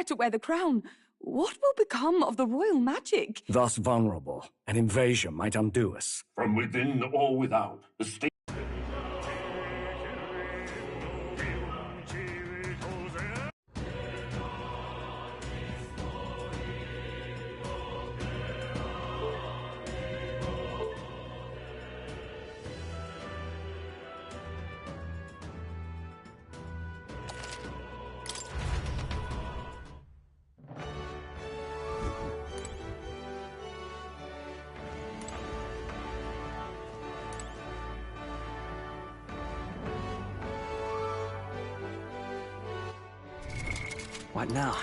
to wear the crown, what will become of the royal magic? Thus vulnerable, an invasion might undo us. From within or without, the state... What now?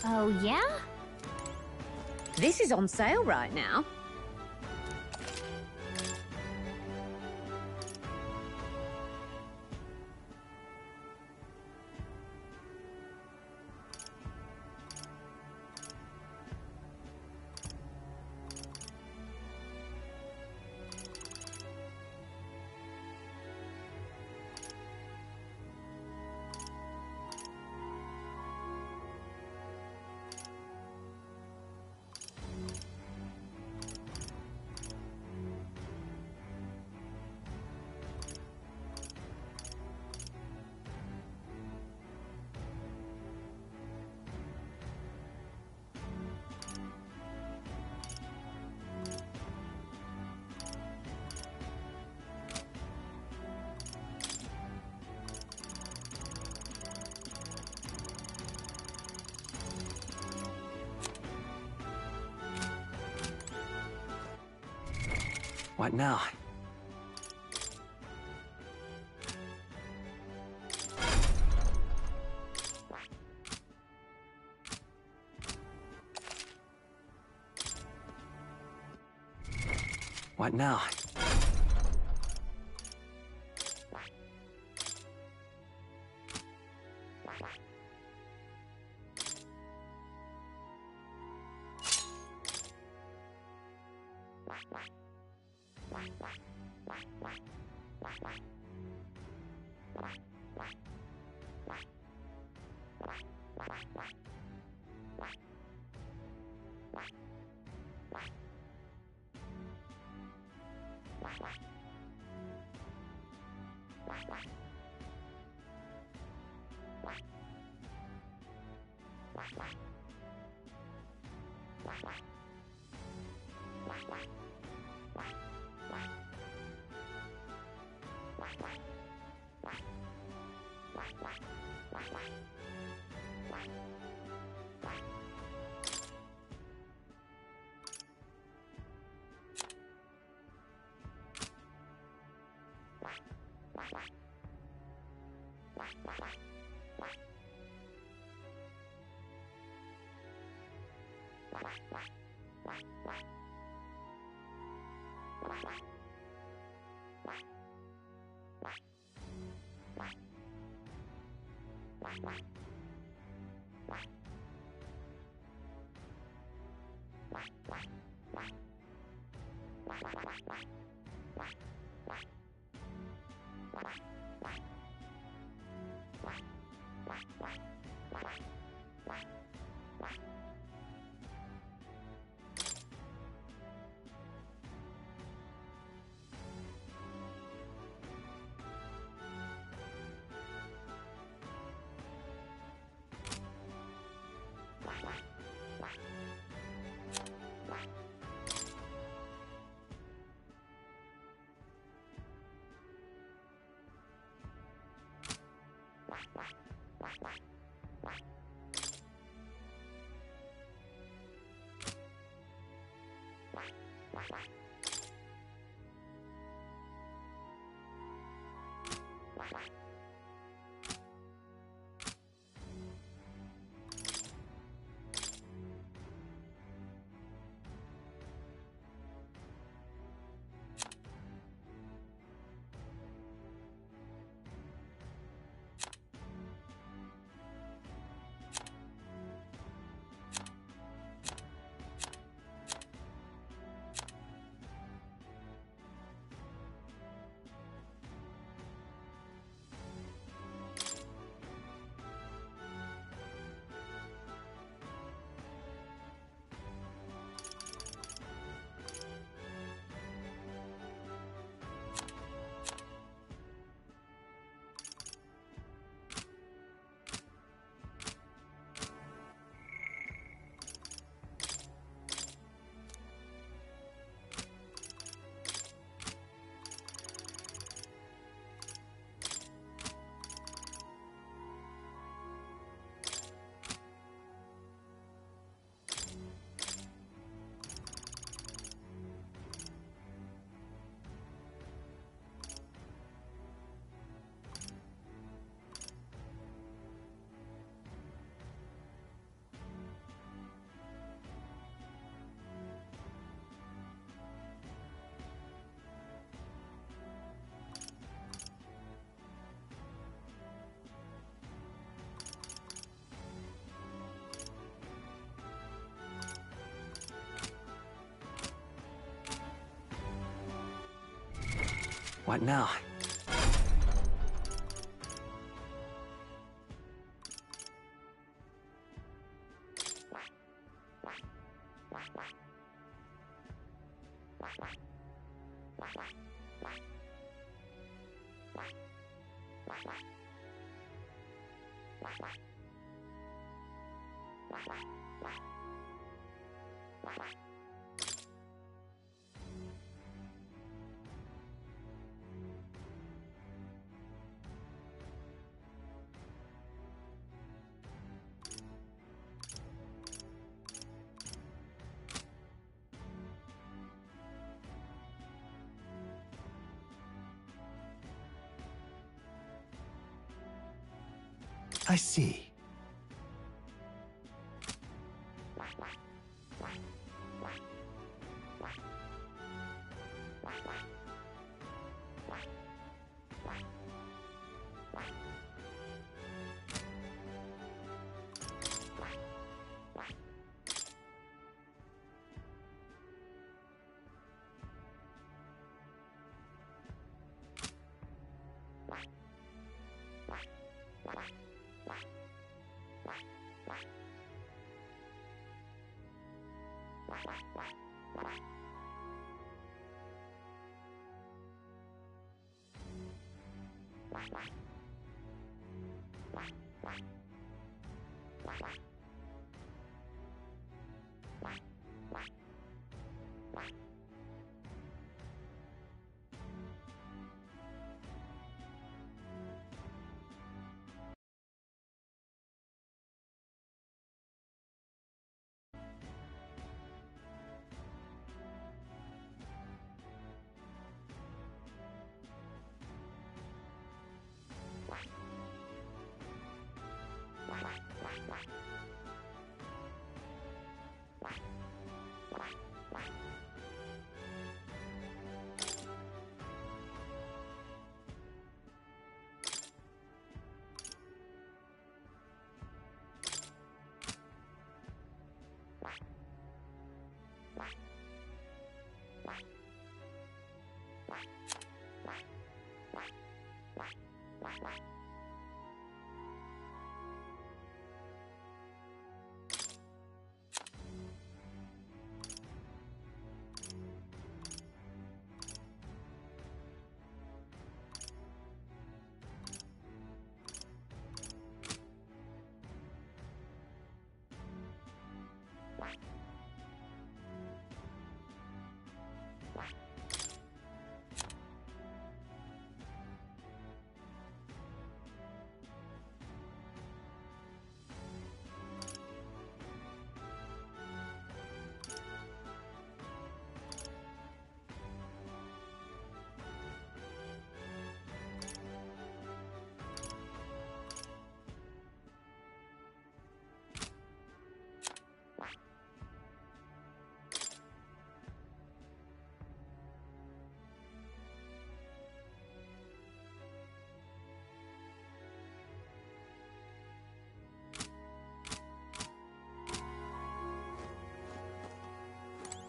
Oh, yeah? This is on sale right now. What now? What now? What now? I see.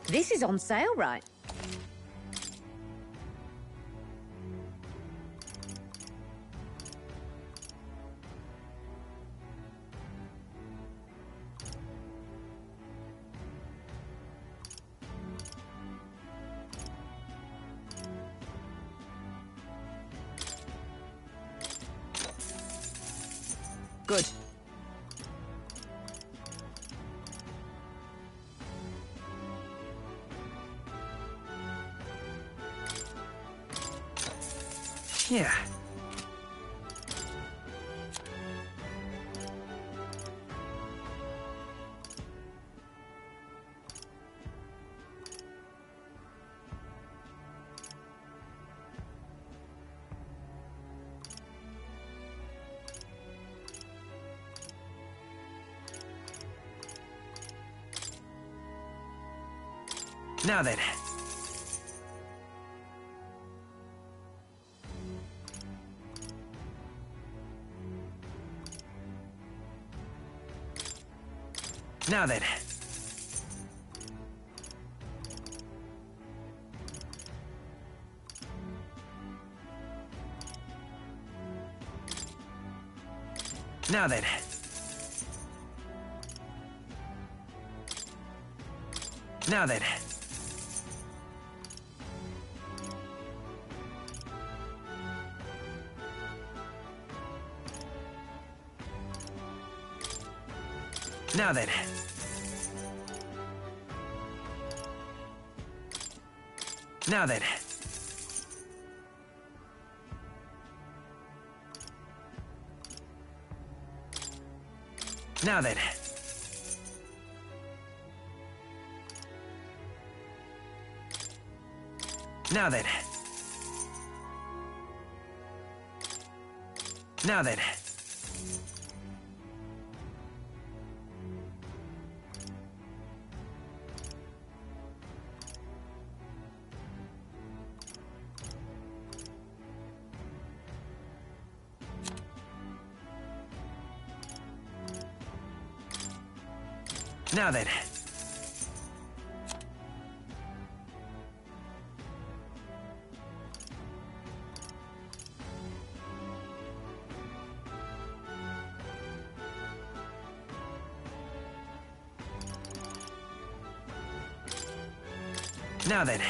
This is on sale, right? Good. Yeah. Now then. Now then. Now then. Now then. Now then. Now then. Now then. Now then. Now then. Now then. Now then.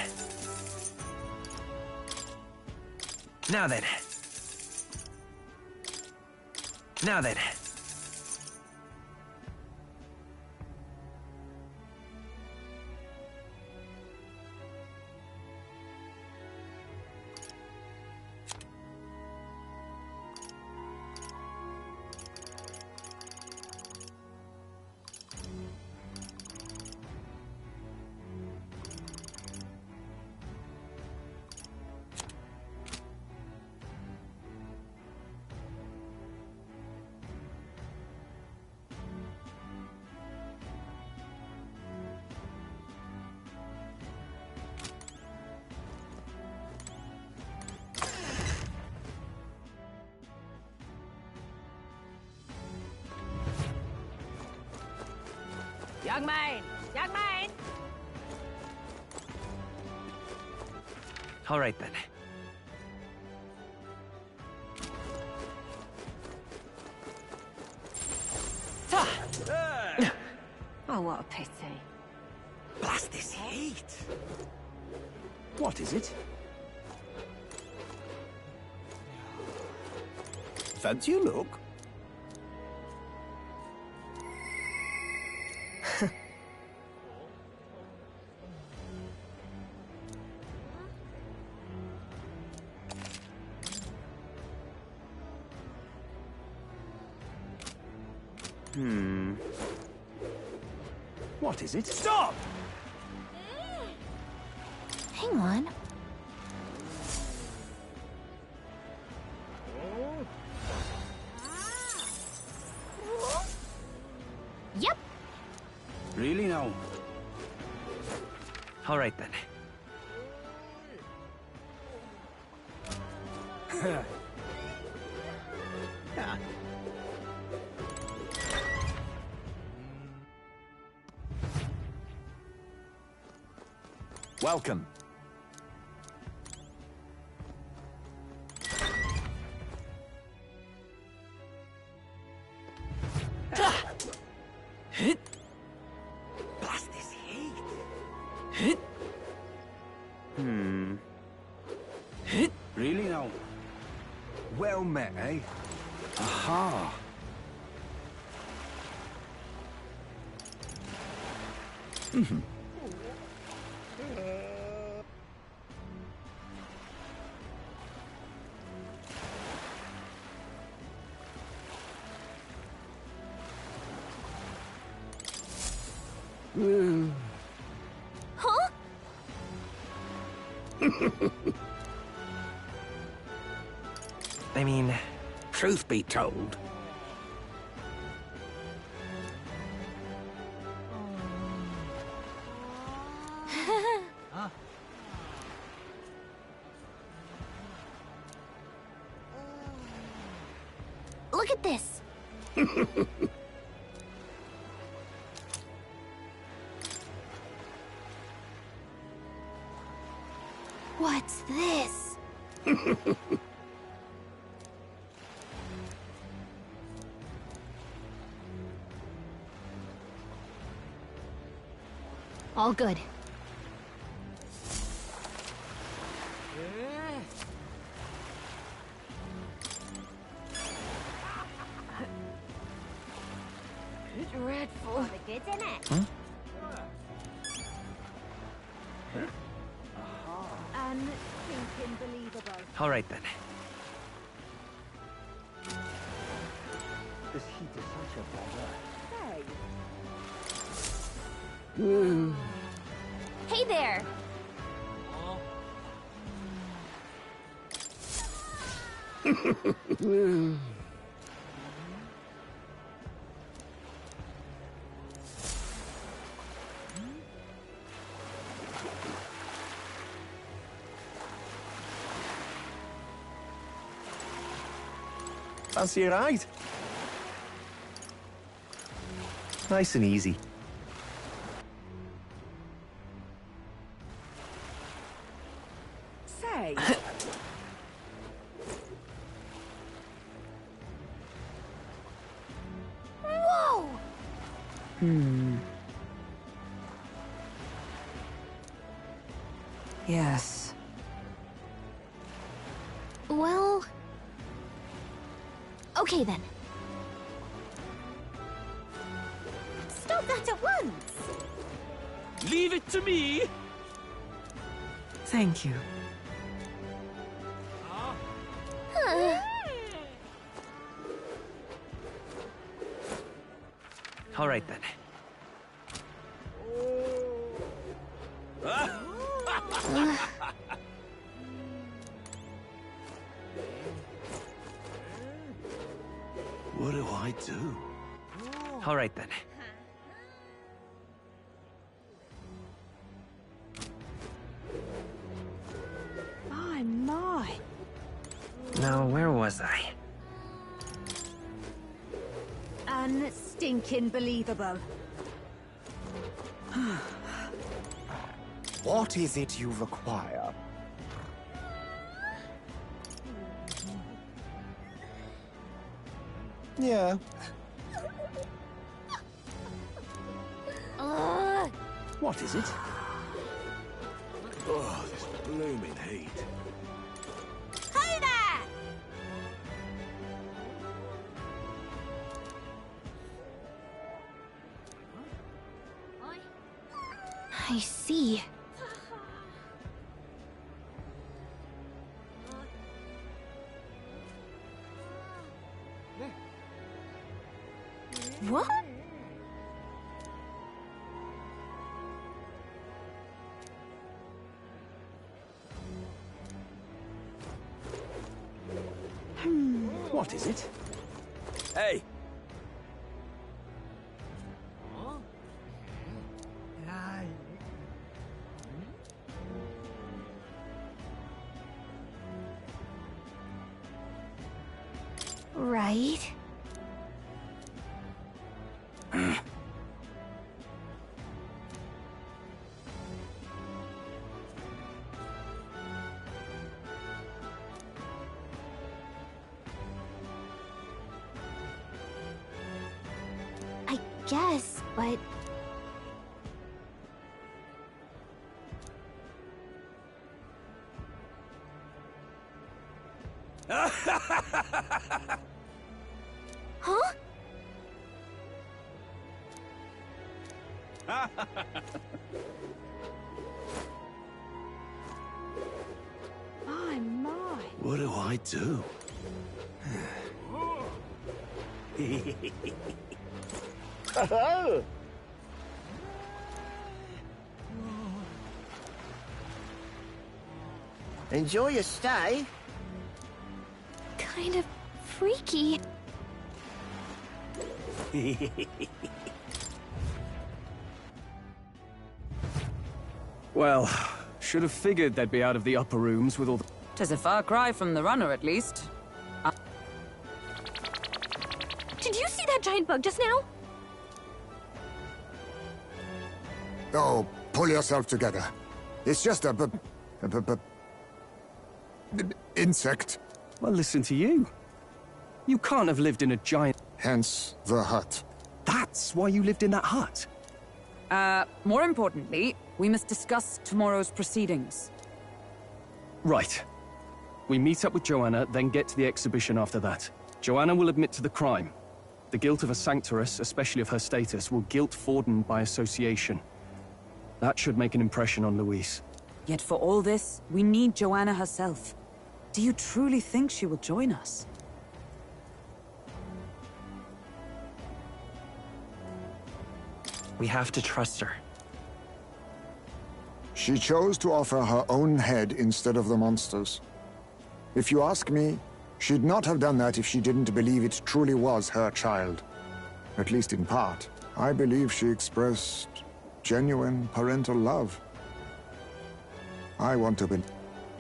Now then. Now then. Young man! Young man! All right then. Oh, what a pity. Blast this heat! What is it? Fancy a look? What is it? Stop! Hang on. Yep. Really now? All right then. Welcome. Blast this heat! Really now? Well met, eh? Aha! Huh? I mean, truth be told. Look at this. What's this? All good. Dreadful. The goods in it. Unthinking believable. All right then. This heat is such a bother. Hey there. Fancy a ride? Nice and easy. Say. Whoa! Yes. Well... Okay then. Stop that at once! Leave it to me! Thank you. All right then. What do I do? All right then. My. Now, where was I? Unstinking believable. What is it you require? Yeah. What is it? Oh, this blooming heat. Hey there! I see. What? What is it? Hey! Right. I guess, but... Huh? My. What do I do? Enjoy your stay. Kind of freaky. Well, should have figured they'd be out of the upper rooms with all the... Tis a far cry from the runner, at least. Did you see that giant bug just now? Oh, pull yourself together. It's just a insect. Well, listen to you. You can't have lived in a giant... Hence the hut. That's why you lived in that hut? More importantly, we must discuss tomorrow's proceedings. Right. We meet up with Joanna, then get to the exhibition after that. Joanna will admit to the crime. The guilt of a sanctoress, especially of her status, will guilt Forden by association. That should make an impression on Louise. Yet for all this, we need Joanna herself. Do you truly think she will join us? We have to trust her. She chose to offer her own head instead of the monster's. If you ask me, she'd not have done that if she didn't believe it truly was her child. At least in part. I believe she expressed genuine parental love. I want to believe.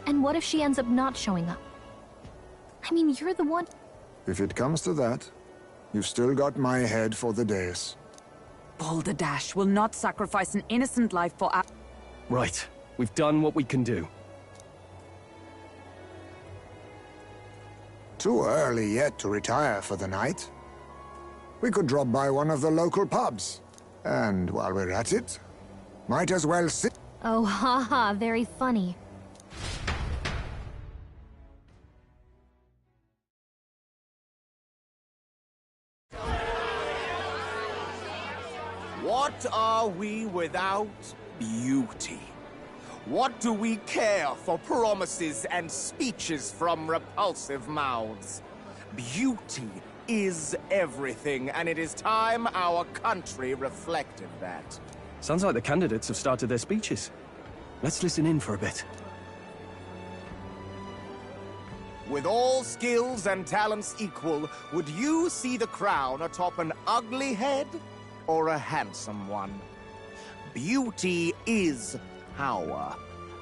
And what if she ends up not showing up? I mean, you're the one... If it comes to that, you've still got my head for the dais. Balderdash will not sacrifice an innocent life for our... Right. We've done what we can do. Too early yet to retire for the night. We could drop by one of the local pubs. And while we're at it, might as well sit... Oh, haha, very funny. What are we without beauty? What do we care for promises and speeches from repulsive mouths? Beauty is everything, and it is time our country reflected that. Sounds like the candidates have started their speeches. Let's listen in for a bit. With all skills and talents equal, would you see the crown atop an ugly head or a handsome one? Beauty is power.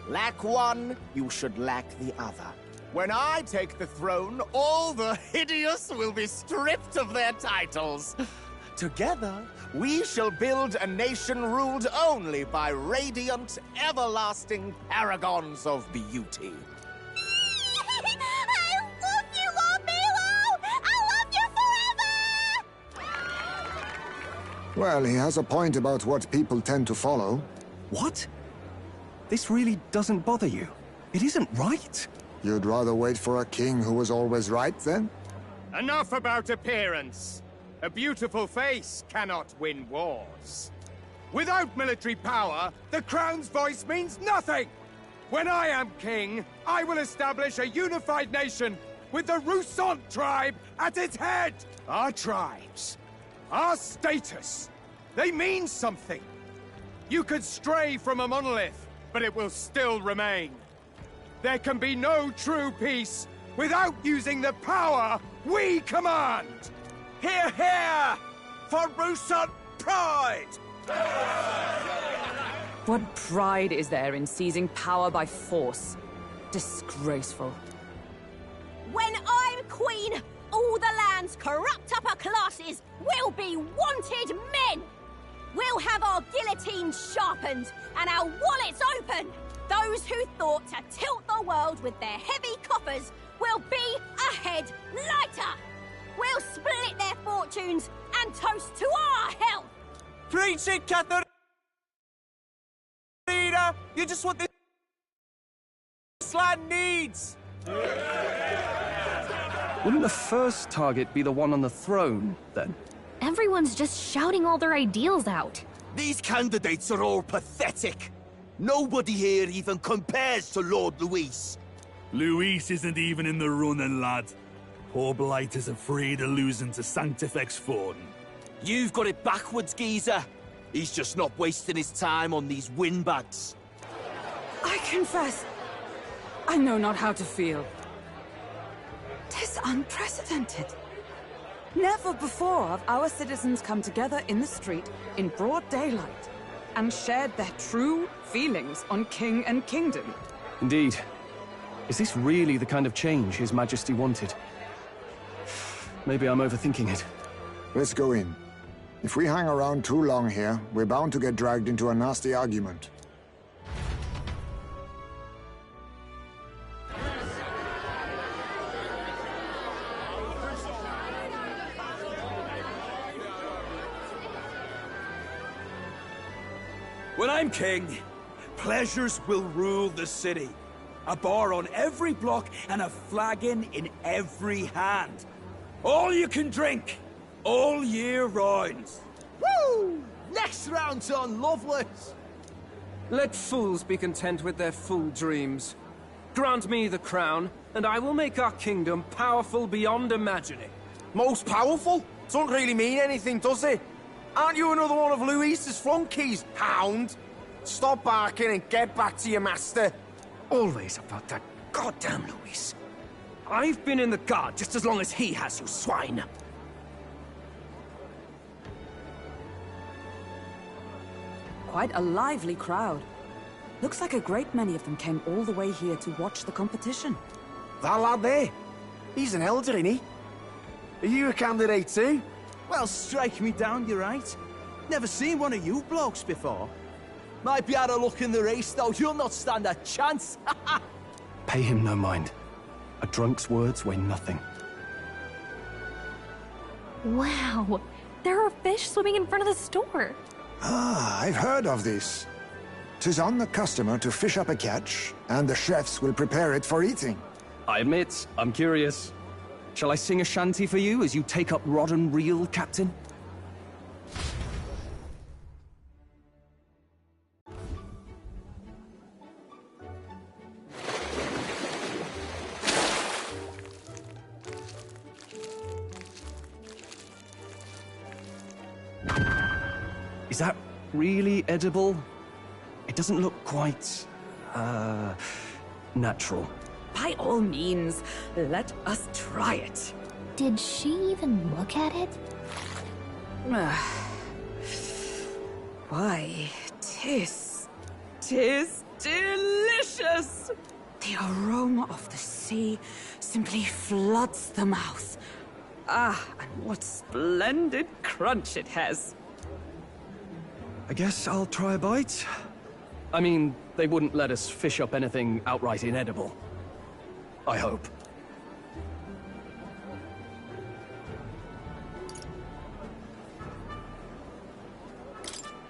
Lack one, you should lack the other. When I take the throne, all the hideous will be stripped of their titles. Together, we shall build a nation ruled only by radiant, everlasting paragons of beauty. I love you, Lord Milo! I love you forever! Well, he has a point about what people tend to follow. What? This really doesn't bother you? It isn't right. You'd rather wait for a king who was always right, then? Enough about appearance. A beautiful face cannot win wars. Without military power, the crown's voice means nothing! When I am king, I will establish a unified nation with the Rousant tribe at its head! Our tribes, our status, they mean something. You could stray from a monolith, but it will still remain. There can be no true peace without using the power we command! Hear, hear! For Rousant pride! What pride is there in seizing power by force? Disgraceful. When I'm queen, all the land's corrupt upper classes will be wanted men! We'll have our guillotines sharpened and our wallets open! Those who thought to tilt the world with their heavy coffers will be a head lighter! We'll split their fortunes and toast to our health! Preach it, Catherine! You just what this land needs! Wouldn't the first target be the one on the throne, then? Everyone's just shouting all their ideals out. These candidates are all pathetic. Nobody here even compares to Lord Luis. Luis isn't even in the running, lad. Poor Blight is afraid of losing to Sanctifex Forden. You've got it backwards, geezer. He's just not wasting his time on these windbags. I confess, I know not how to feel. 'Tis unprecedented. Never before have our citizens come together in the street in broad daylight and shared their true feelings on king and kingdom. Indeed. Is this really the kind of change His Majesty wanted? Maybe I'm overthinking it. Let's go in. If we hang around too long here, we're bound to get dragged into a nasty argument. When I'm king, pleasures will rule the city. A bar on every block and a flagon in every hand. All you can drink, all year round. Woo! Next round's on Loveless. Let fools be content with their fool dreams. Grant me the crown, and I will make our kingdom powerful beyond imagining. Most powerful? Doesn't really mean anything, does it? Aren't you another one of Luis's flunkies, hound? Stop barking and get back to your master. Always about that goddamn Luis. I've been in the guard just as long as he has, you swine. Quite a lively crowd. Looks like a great many of them came all the way here to watch the competition. That lad there, he's an elder, isn't he? Are you a candidate too? Well, strike me down, you're right. Never seen one of you blokes before. Might be out of luck in the race, though. You'll not stand a chance. Pay him no mind. A drunk's words weigh nothing. Wow, there are fish swimming in front of the store. Ah, I've heard of this. 'Tis on the customer to fish up a catch, and the chefs will prepare it for eating. I admit, I'm curious. Shall I sing a shanty for you as you take up rod and reel, Captain? Is that really edible? It doesn't look quite, natural. By all means, let us try it. Did she even look at it? Why, tis delicious! The aroma of the sea simply floods the mouth. Ah, and what splendid crunch it has. I guess I'll try a bite. I mean, they wouldn't let us fish up anything outright inedible. I hope.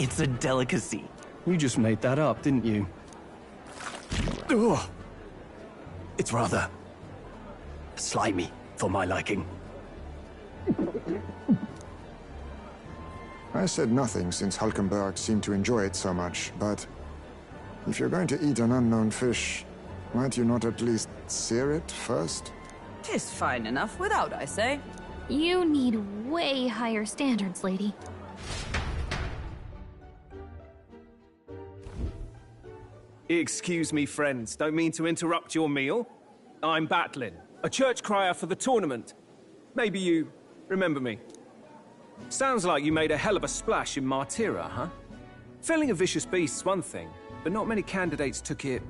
It's a delicacy. You just made that up, didn't you? Ugh. It's rather slimy for my liking. I said nothing since Hulkenberg seemed to enjoy it so much, but if you're going to eat an unknown fish, might you not at least sear it first? 'Tis fine enough without, I say. You need way higher standards, lady. Excuse me, friends. Don't mean to interrupt your meal. I'm Batlin, a church crier for the tournament. Maybe you remember me. Sounds like you made a hell of a splash in Martyra, huh? Felling a vicious beast's one thing, but not many candidates took it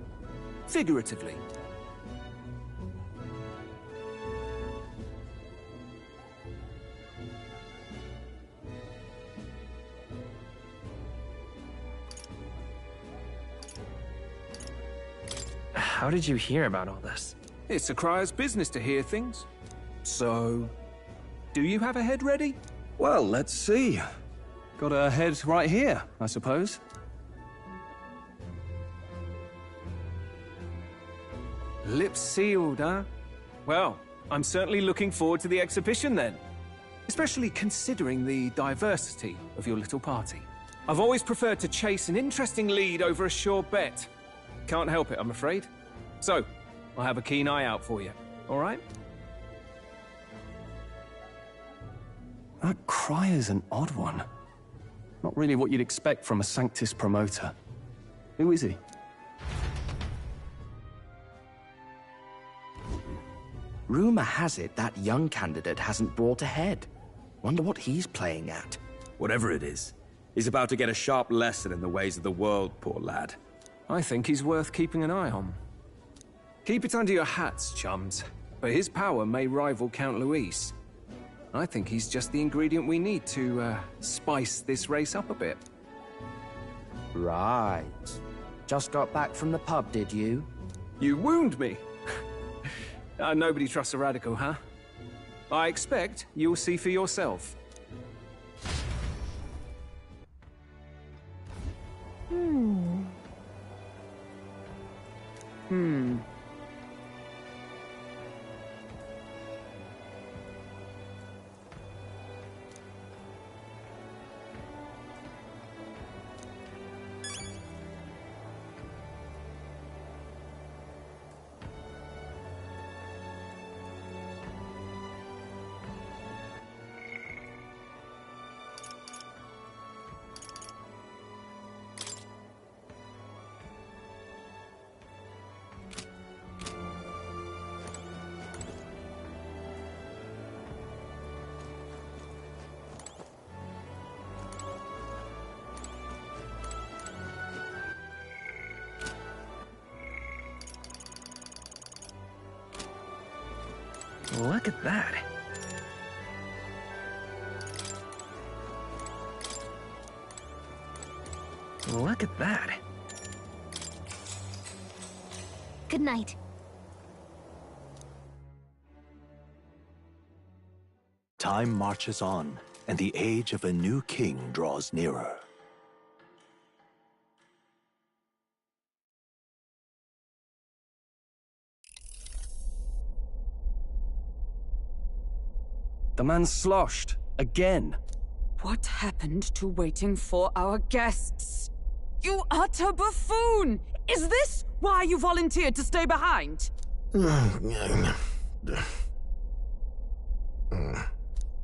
figuratively. How did you hear about all this? It's a crier's business to hear things. So, do you have a head ready? Well, let's see. Got a head right here, I suppose. Lips sealed, huh? Well, I'm certainly looking forward to the exhibition then. Especially considering the diversity of your little party. I've always preferred to chase an interesting lead over a sure bet. Can't help it, I'm afraid. So, I'll have a keen eye out for you, all right? That crier's an odd one. Not really what you'd expect from a Sanctus promoter. Who is he? Rumor has it that young candidate hasn't brought a head. Wonder what he's playing at. Whatever it is, he's about to get a sharp lesson in the ways of the world, poor lad. I think he's worth keeping an eye on. Keep it under your hats, chums. But his power may rival Count Luis. I think he's just the ingredient we need to, spice this race up a bit. Right. Just got back from the pub, did you? You wound me! Nobody trusts a radical, huh? I expect you'll see for yourself. Look at that. Look at that. Good night. Time marches on, and the age of a new king draws nearer. The man's sloshed. Again. What happened to waiting for our guests? You utter buffoon! Is this why you volunteered to stay behind?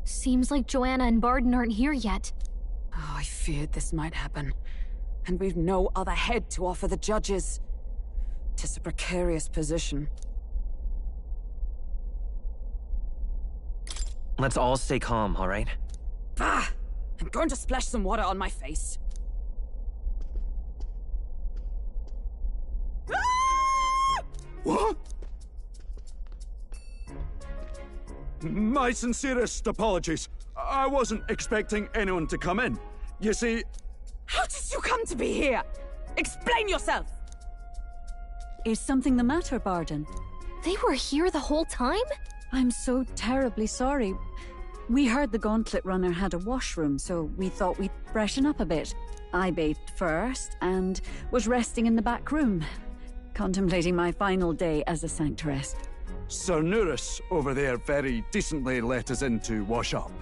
Seems like Joanna and Barden aren't here yet. Oh, I feared this might happen. And we've no other head to offer the judges. 'Tis a precarious position. Let's all stay calm, all right? Bah! I'm going to splash some water on my face. What? My sincerest apologies. I wasn't expecting anyone to come in. You see... How did you come to be here? Explain yourself! Is something the matter, Barden? They were here the whole time? I'm so terribly sorry. We heard the Gauntlet Runner had a washroom, so we thought we'd freshen up a bit. I bathed first and was resting in the back room, contemplating my final day as a sanctoress. Sir Nuris over there very decently let us in to wash up.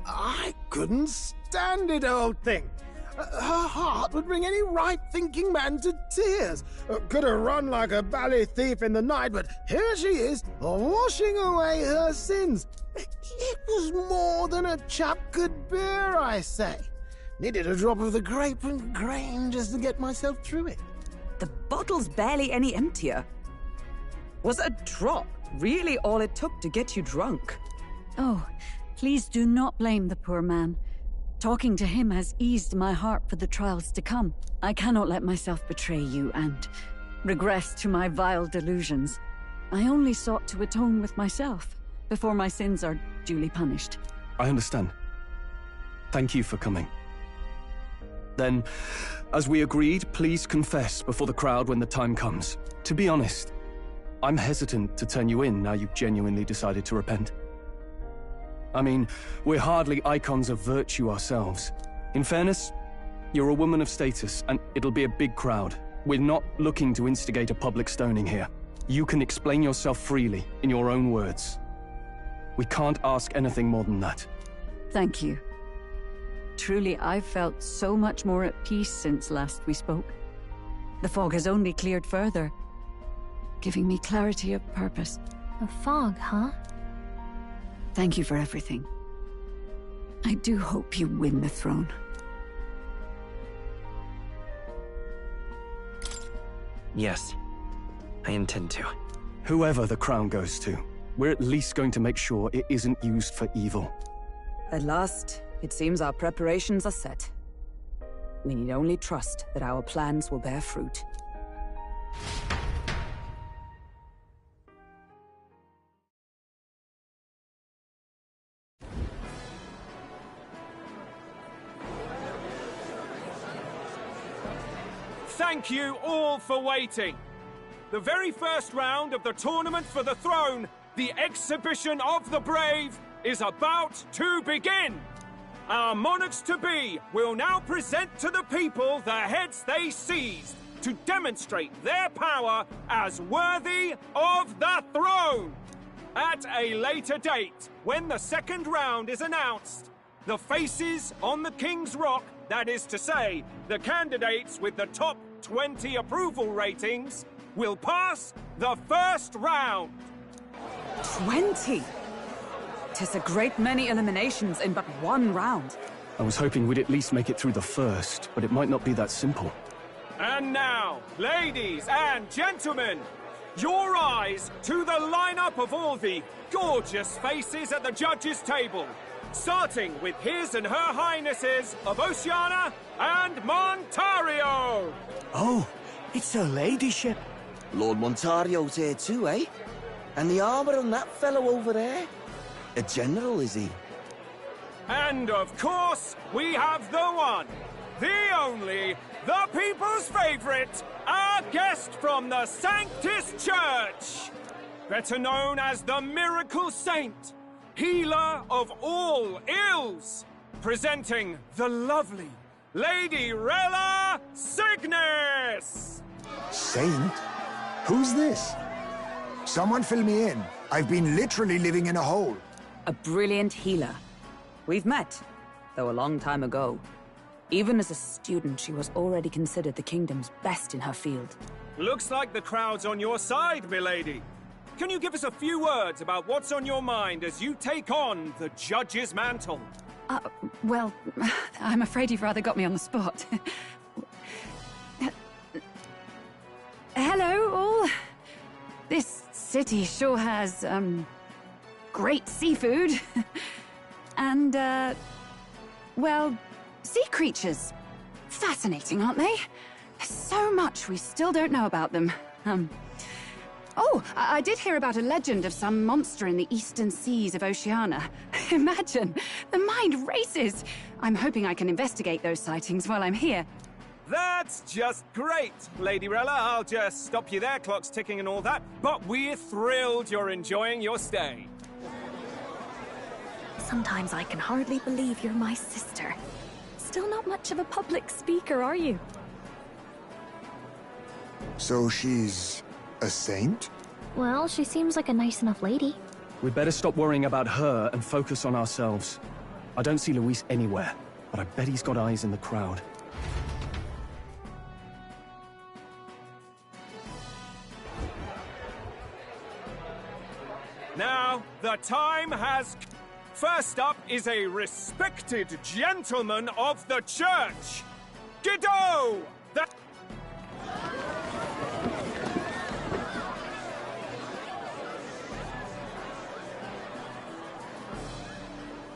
I couldn't stand it, old thing. Her heart would bring any right-thinking man to tears. Could have run like a bally thief in the night, but here she is, washing away her sins. It was more than a chap could bear, I say. Needed a drop of the grape and grain just to get myself through it. The bottle's barely any emptier. Was a drop really all it took to get you drunk? Oh, please do not blame the poor man. Talking to him has eased my heart for the trials to come. I cannot let myself betray you and regress to my vile delusions. I only sought to atone with myself before my sins are duly punished. I understand. Thank you for coming. Then, as we agreed, please confess before the crowd when the time comes. To be honest, I'm hesitant to turn you in now you've genuinely decided to repent. I mean, we're hardly icons of virtue ourselves. In fairness, you're a woman of status, and it'll be a big crowd. We're not looking to instigate a public stoning here. You can explain yourself freely, in your own words. We can't ask anything more than that. Thank you. Truly, I've felt so much more at peace since last we spoke. The fog has only cleared further, giving me clarity of purpose. A fog, huh? Thank you for everything. I do hope you win the throne. Yes, I intend to. Whoever the crown goes to, we're at least going to make sure it isn't used for evil. At last, it seems our preparations are set. We need only trust that our plans will bear fruit. Thank you all for waiting. The very first round of the tournament for the throne, the exhibition of the brave, is about to begin. Our monarchs-to-be will now present to the people the heads they seized to demonstrate their power as worthy of the throne. At a later date, when the second round is announced, the faces on the King's Rock, that is to say, the candidates with the top 20 approval ratings, will pass the first round. 20? 'Tis a great many eliminations in but one round. I was hoping we'd at least make it through the first, but it might not be that simple. And now, ladies and gentlemen, your eyes to the lineup of all the gorgeous faces at the judges' table, starting with His and Her Highnesses of Oceania and Montario. Oh, it's her ladyship. Lord Montario's here too, eh? And the armor on that fellow over there? A general, is he? And of course, we have the one, the only, the people's favorite, our guest from the Sanctus Church, better known as the Miracle Saint, healer of all ills, presenting the lovely Lady Rella Cygnus! Saint? Who's this? Someone fill me in. I've been literally living in a hole. A brilliant healer. We've met, though a long time ago. Even as a student, she was already considered the kingdom's best in her field. Looks like the crowd's on your side, milady. Can you give us a few words about what's on your mind as you take on the judge's mantle? Well, I'm afraid you've rather got me on the spot. Hello, all. This city sure has, great seafood. And, well, sea creatures. Fascinating, aren't they? There's so much we still don't know about them. Oh, I did hear about a legend of some monster in the eastern seas of Oceania. Imagine, the mind races. I'm hoping I can investigate those sightings while I'm here. That's just great, Lady Rella. I'll just stop you there, clock's ticking and all that. But we're thrilled you're enjoying your stay. Sometimes I can hardly believe you're my sister. still not much of a public speaker, are you? So she's a saint? Well, she seems like a nice enough lady. We'd better stop worrying about her and focus on ourselves. I don't see Luis anywhere, but I bet he's got eyes in the crowd. Now, the time has... First up is a respected gentleman of the church, Guido!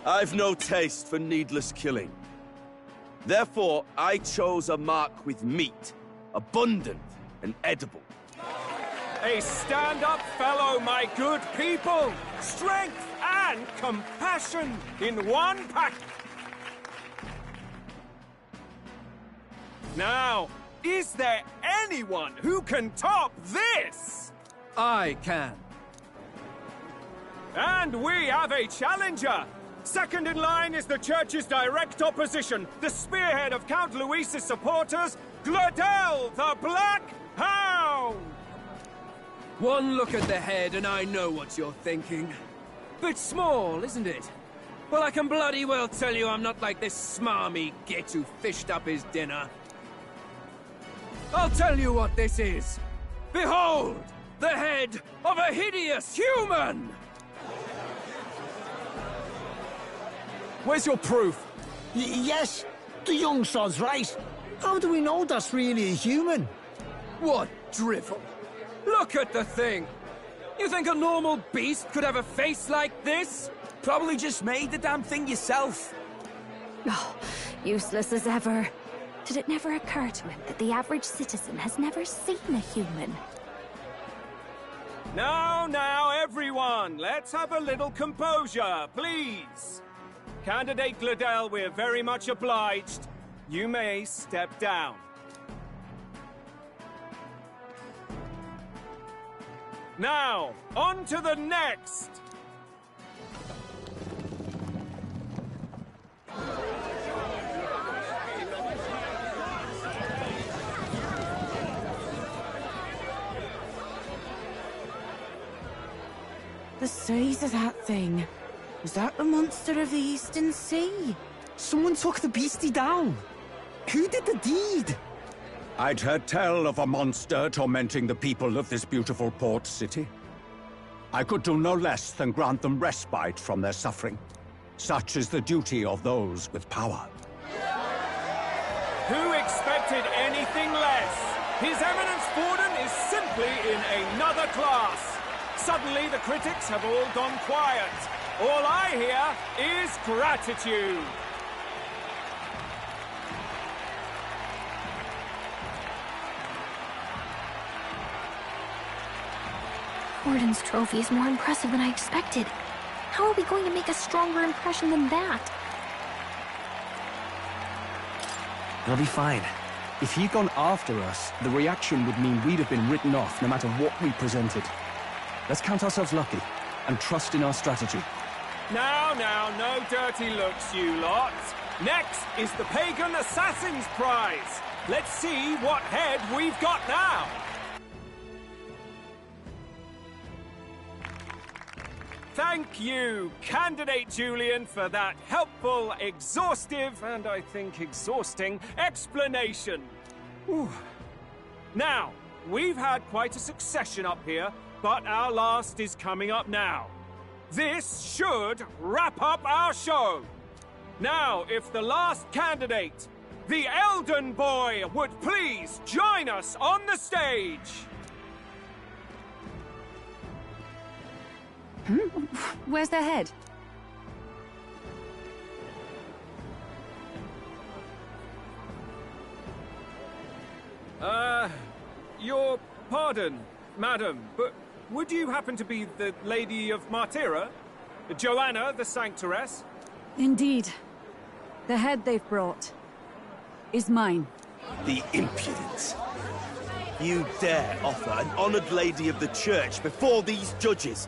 I've no taste for needless killing. Therefore, I chose a mark with meat, abundant and edible. A stand-up fellow, my good people! Strength and compassion in one pack! Now, is there anyone who can top this? I can. And we have a challenger! Second in line is the church's direct opposition, the spearhead of Count Luis's supporters, Gladel the Black Hound! One look at the head and I know what you're thinking. Bit small, isn't it? Well, I can bloody well tell you I'm not like this smarmy git who fished up his dinner. I'll tell you what this is. Behold, the head of a hideous human! Where's your proof? Yes, the young sod's right. How do we know that's really a human? What drivel! Look at the thing! You think a normal beast could have a face like this? Probably just made the damn thing yourself. Oh, useless as ever. Did it never occur to him that the average citizen has never seen a human? Now, everyone, let's have a little composure, please. Candidate Gladel, we're very much obliged. You may step down. Now, on to the next! The size of that thing. Was that the monster of the Eastern Sea? Someone took the beastie down. Who did the deed? I'd heard tell of a monster tormenting the people of this beautiful port city. I could do no less than grant them respite from their suffering. Such is the duty of those with power. Who expected anything less? His Eminence Forden is simply in another class. Suddenly the critics have all gone quiet. All I hear is gratitude. Forden's trophy is more impressive than I expected. How are we going to make a stronger impression than that? It'll be fine. If he'd gone after us, the reaction would mean we'd have been written off no matter what we presented. Let's count ourselves lucky and trust in our strategy. Now, no dirty looks, you lot. Next is the Pagan Assassin's Prize. Let's see what head we've got now. Thank you, Candidate Julian, for that helpful, exhaustive, and I think exhausting explanation. Whew. Now, we've had quite a succession up here, but our last is coming up now. This should wrap up our show. Now, if the last candidate, the Elden Boy, would please join us on the stage. Where's their head? Your pardon, madam, but would you happen to be the Lady of Martira? Joanna, the Sanctoress? Indeed. The head they've brought is mine. The impudence. You dare offer an honored lady of the church before these judges?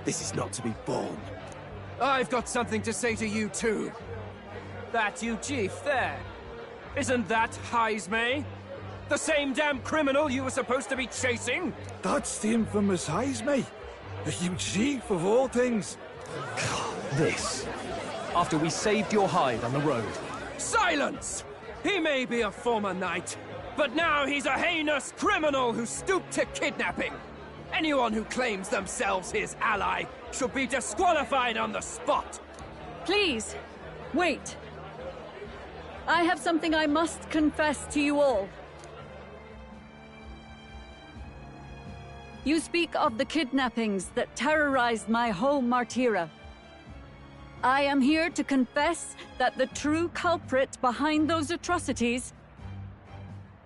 This is not to be borne. I've got something to say to you too. That you chief there. Isn't that Heismay? The same damn criminal you were supposed to be chasing? That's the infamous Heismay. You chief of all things. This. After we saved your hide on the road. Silence! He may be a former knight, but now he's a heinous criminal who stooped to kidnapping. Anyone who claims themselves his ally should be disqualified on the spot. Please, wait. I have something I must confess to you all. You speak of the kidnappings that terrorized my home, Martira. I am here to confess that the true culprit behind those atrocities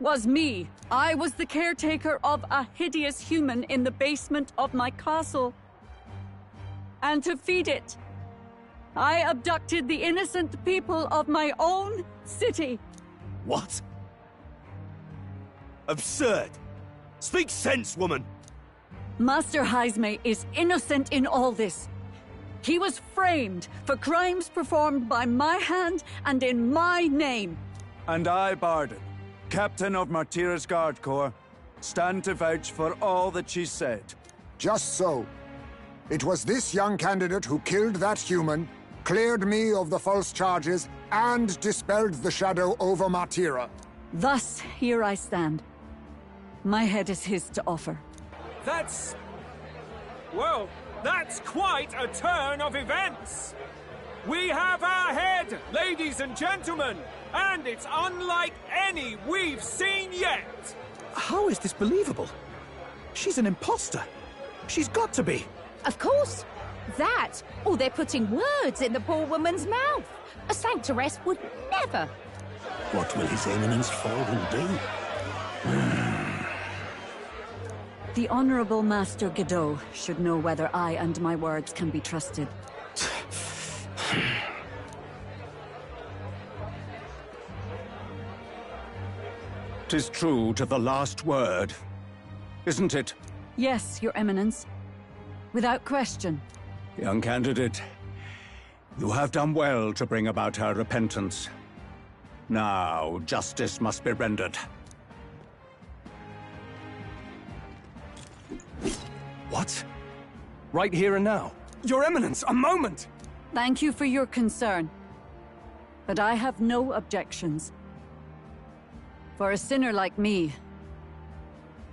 was me. I was the caretaker of a hideous human in the basement of my castle. And to feed it, I abducted the innocent people of my own city. What? Absurd! Speak sense, woman! Master Heismay is innocent in all this. He was framed for crimes performed by my hand and in my name. And I, Barden, captain of Martira's Guard Corps, stand to vouch for all that she said. Just so. It was this young candidate who killed that human, cleared me of the false charges, and dispelled the shadow over Martira. Thus, here I stand. My head is his to offer. That's... well, that's quite a turn of events! We have our head, ladies and gentlemen, and it's unlike any we've seen yet! How is this believable? She's an imposter. She's got to be. Of course. That, or they're putting words in the poor woman's mouth. A sanctoress would never. What will His Eminence Forden do? The Honorable Master Godot should know whether I and my words can be trusted. 'Tis true to the last word, isn't it? Yes, Your Eminence. Without question. Young candidate, you have done well to bring about her repentance. Now, justice must be rendered. What? Right here and now? Your Eminence, a moment! Thank you for your concern. But I have no objections. For a sinner like me,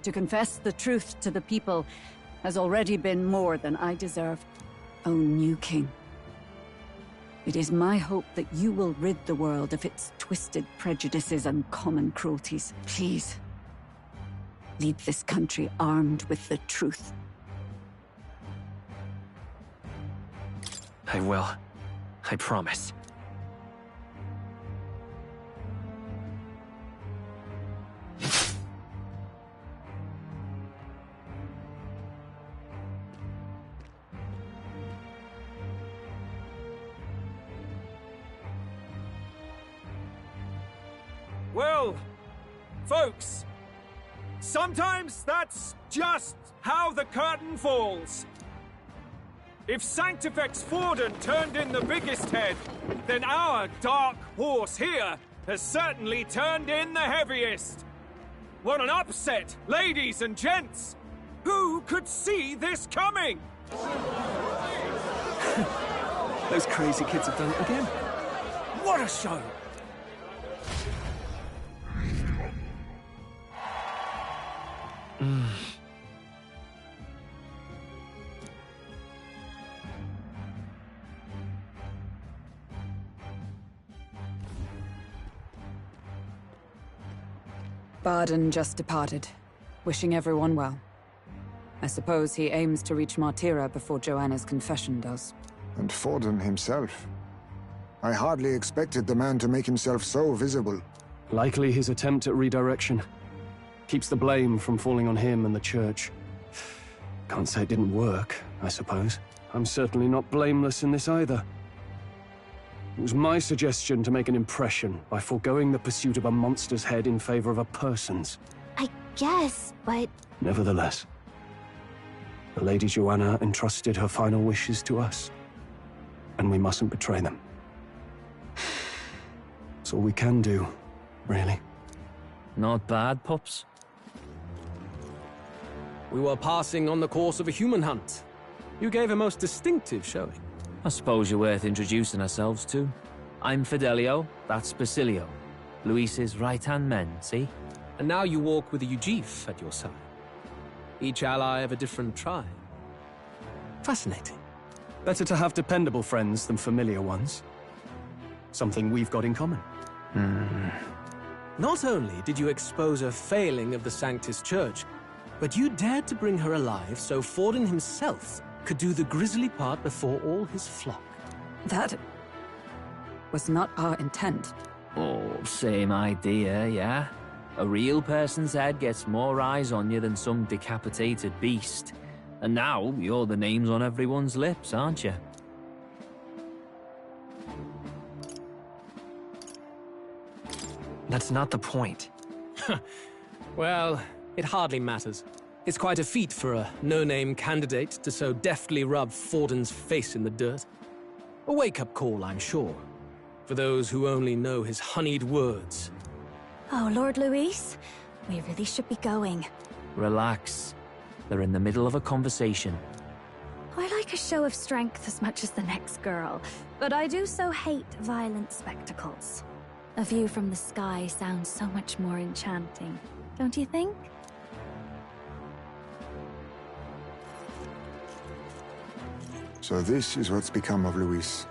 to confess the truth to the people has already been more than I deserve. O new king, it is my hope that you will rid the world of its twisted prejudices and common cruelties. Please, lead this country armed with the truth. I will. I promise. Well, folks, sometimes that's just how the curtain falls. If Sanctifex Forden turned in the biggest head, then our dark horse here has certainly turned in the heaviest. What an upset, ladies and gents! Who could see this coming? Those crazy kids have done it again. What a show! Barden just departed, wishing everyone well. I suppose he aims to reach Martira before Joanna's confession does. And Forden himself. I hardly expected the man to make himself so visible. Likely his attempt at redirection. Keeps the blame from falling on him and the church. Can't say it didn't work, I suppose. I'm certainly not blameless in this either. It was my suggestion to make an impression by foregoing the pursuit of a monster's head in favor of a person's. I guess, but... Nevertheless, the Lady Joanna entrusted her final wishes to us, and we mustn't betray them. That's all we can do, really. Not bad, pups. We were passing on the course of a human hunt. You gave a most distinctive showing. I suppose you're worth introducing ourselves to. I'm Fidelio, that's Basilio. Luis's right-hand men, see? And now you walk with a Ujif at your side. Each ally of a different tribe. Fascinating. Better to have dependable friends than familiar ones. Something we've got in common. Not only did you expose a failing of the Sanctus Church, but you dared to bring her alive so Forden himself could do the grisly part before all his flock. That was not our intent. Oh, same idea, yeah? A real person's head gets more eyes on you than some decapitated beast. And now, you're the names on everyone's lips, aren't you? That's not the point. Well, it hardly matters. It's quite a feat for a no-name candidate to so deftly rub Forden's face in the dirt. A wake-up call, I'm sure, for those who only know his honeyed words. Oh, Lord Luis, we really should be going. Relax. They're in the middle of a conversation. I like a show of strength as much as the next girl, but I do so hate violent spectacles. A view from the sky sounds so much more enchanting, don't you think? So this is what's become of Luis.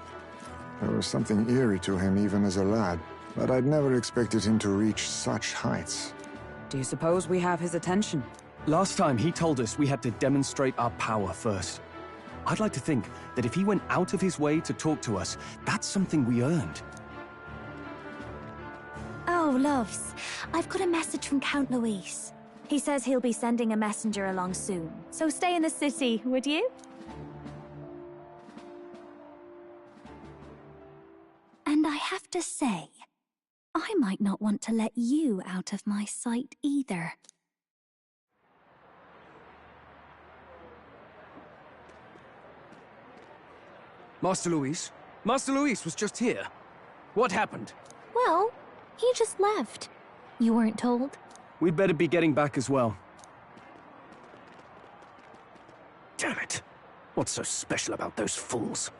There was something eerie to him even as a lad, but I'd never expected him to reach such heights. Do you suppose we have his attention? Last time he told us we had to demonstrate our power first. I'd like to think that if he went out of his way to talk to us, that's something we earned. Oh, loves, I've got a message from Count Luis. He says he'll be sending a messenger along soon, so stay in the city, would you? And I have to say, I might not want to let you out of my sight either. Master Luis? Master Luis was just here. What happened? Well, he just left. You weren't told? We'd better be getting back as well. Damn it. What's so special about those fools?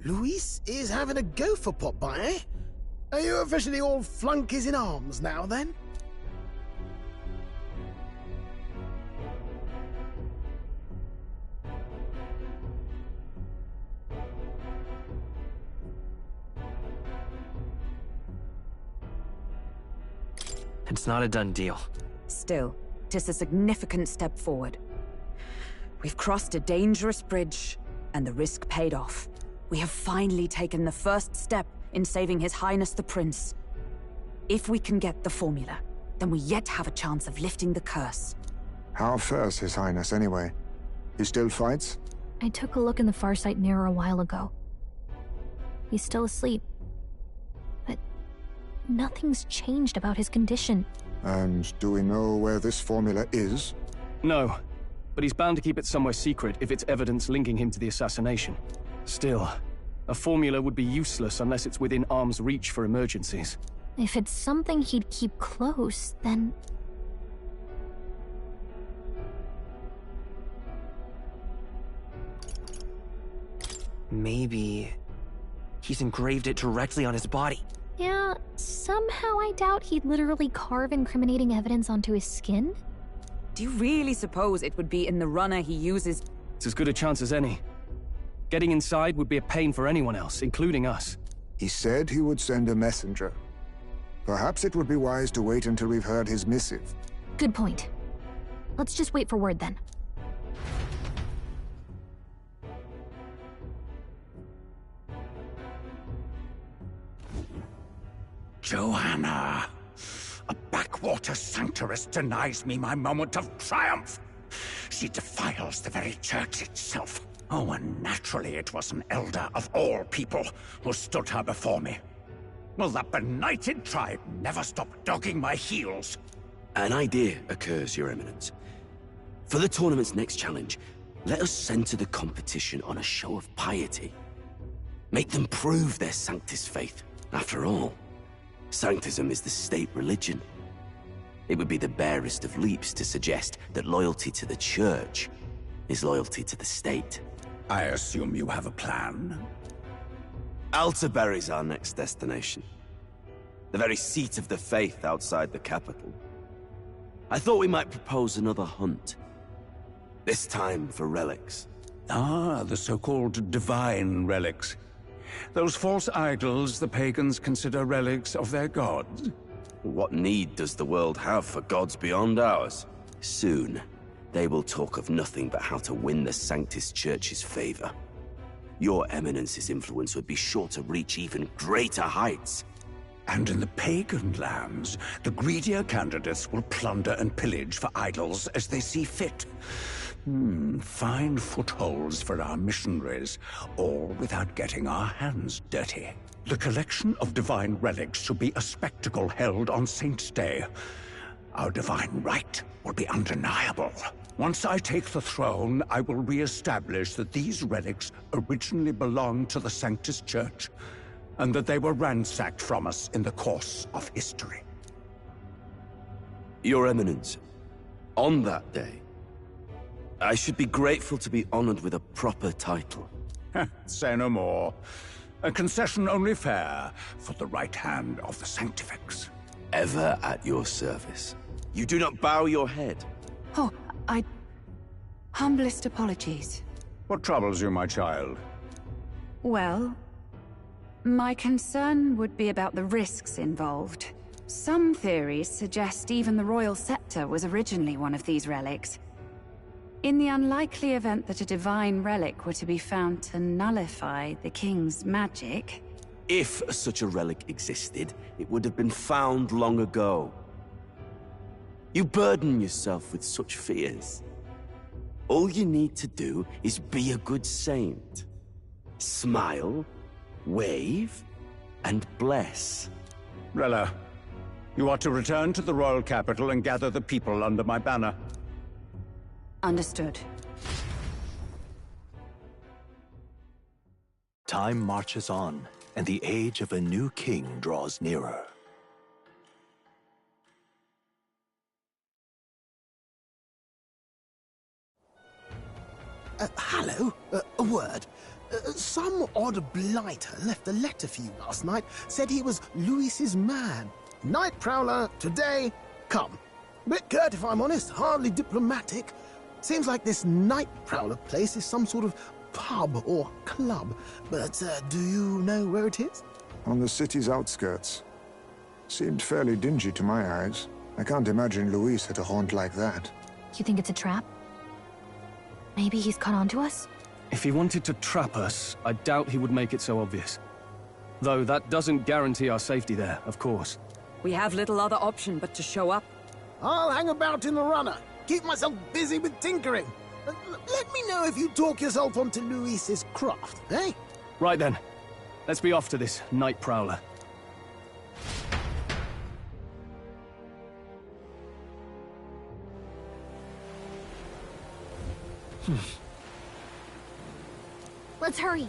Luis is having a go for Popeye, eh? Are you officially all flunkies in arms now, then? It's not a done deal. Still, 'tis a significant step forward. We've crossed a dangerous bridge, and the risk paid off. We have finally taken the first step in saving His Highness the Prince. If we can get the formula, then we yet have a chance of lifting the curse. How fares His Highness, anyway? He still fights? I took a look in the Farsight mirror a while ago. He's still asleep. But nothing's changed about his condition. And do we know where this formula is? No, but he's bound to keep it somewhere secret if it's evidence linking him to the assassination. Still, a formula would be useless unless it's within arm's reach for emergencies. If it's something he'd keep close, then... Maybe he's engraved it directly on his body. Yeah, somehow I doubt he'd literally carve incriminating evidence onto his skin. Do you really suppose it would be in the runner he uses? It's as good a chance as any. Getting inside would be a pain for anyone else, including us. He said he would send a messenger. Perhaps it would be wise to wait until we've heard his missive. Good point. Let's just wait for word then. Joanna! A backwater sanctuarist denies me my moment of triumph! She defiles the very church itself. Oh, and naturally it was an elder of all people who stood her before me. Will that benighted tribe never stop dogging my heels? An idea occurs, Your Eminence. For the tournament's next challenge, let us center the competition on a show of piety. Make them prove their Sanctus faith. After all, Sanctism is the state religion. It would be the barest of leaps to suggest that loyalty to the Church is loyalty to the state. I assume you have a plan? Altaberry's our next destination. The very seat of the faith outside the capital. I thought we might propose another hunt. This time for relics. Ah, the so-called divine relics. Those false idols the pagans consider relics of their gods. What need does the world have for gods beyond ours? Soon, they will talk of nothing but how to win the Sanctus Church's favor. Your Eminence's influence would be sure to reach even greater heights. And in the pagan lands, the greedier candidates will plunder and pillage for idols as they see fit. Fine footholds for our missionaries, all without getting our hands dirty. The collection of divine relics should be a spectacle held on Saint's Day. Our divine right will be undeniable. Once I take the throne, I will re-establish that these relics originally belonged to the Sanctus Church, and that they were ransacked from us in the course of history. Your Eminence, on that day, I should be grateful to be honored with a proper title. Say no more. A concession only fair for the right hand of the Sanctifex. Ever at your service. You do not bow your head. Oh, humblest apologies. What troubles you, my child? Well, my concern would be about the risks involved. Some theories suggest even the royal scepter was originally one of these relics. In the unlikely event that a divine relic were to be found to nullify the king's magic... If such a relic existed, it would have been found long ago. You burden yourself with such fears. All you need to do is be a good saint. Smile, wave, and bless. Rella, you are to return to the royal capital and gather the people under my banner. Understood. Time marches on, and the age of a new king draws nearer. Hello? A word. Some odd blighter left a letter for you last night. Said he was Louis's man. Night Prowler, today, come. Bit curt if I'm honest, hardly diplomatic. Seems like this Night Prowler place is some sort of pub or club. But do you know where it is? On the city's outskirts. Seemed fairly dingy to my eyes. I can't imagine Louis had a haunt like that. You think it's a trap? Maybe he's caught on to us? If he wanted to trap us, I doubt he would make it so obvious. Though that doesn't guarantee our safety there, of course. We have little other option but to show up. I'll hang about in the runner. Keep myself busy with tinkering. Let me know if you talk yourself onto Louis's craft, eh? Right then. Let's be off to this Night Prowler. Let's hurry.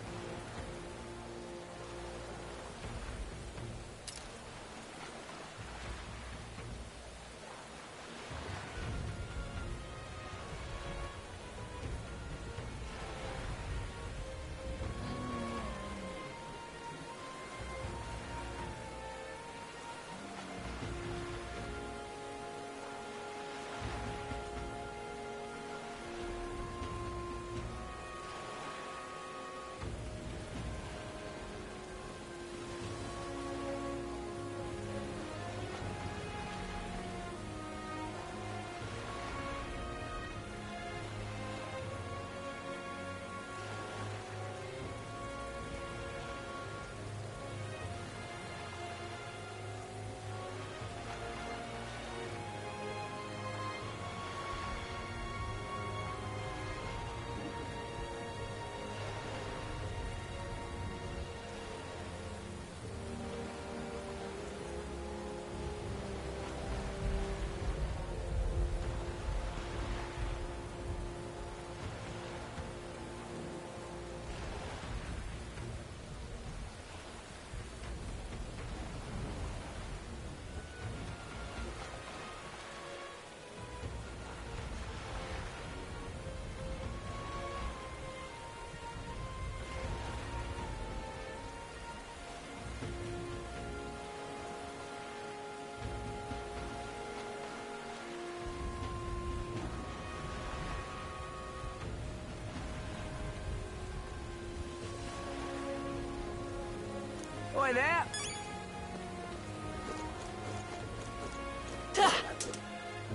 boy there.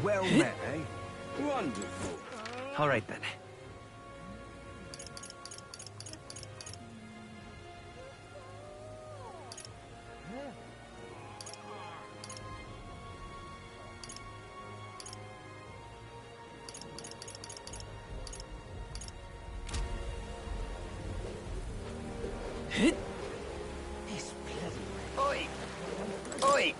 Well met, eh? Wonderful. All right, then. This bloody... Oi! Oi!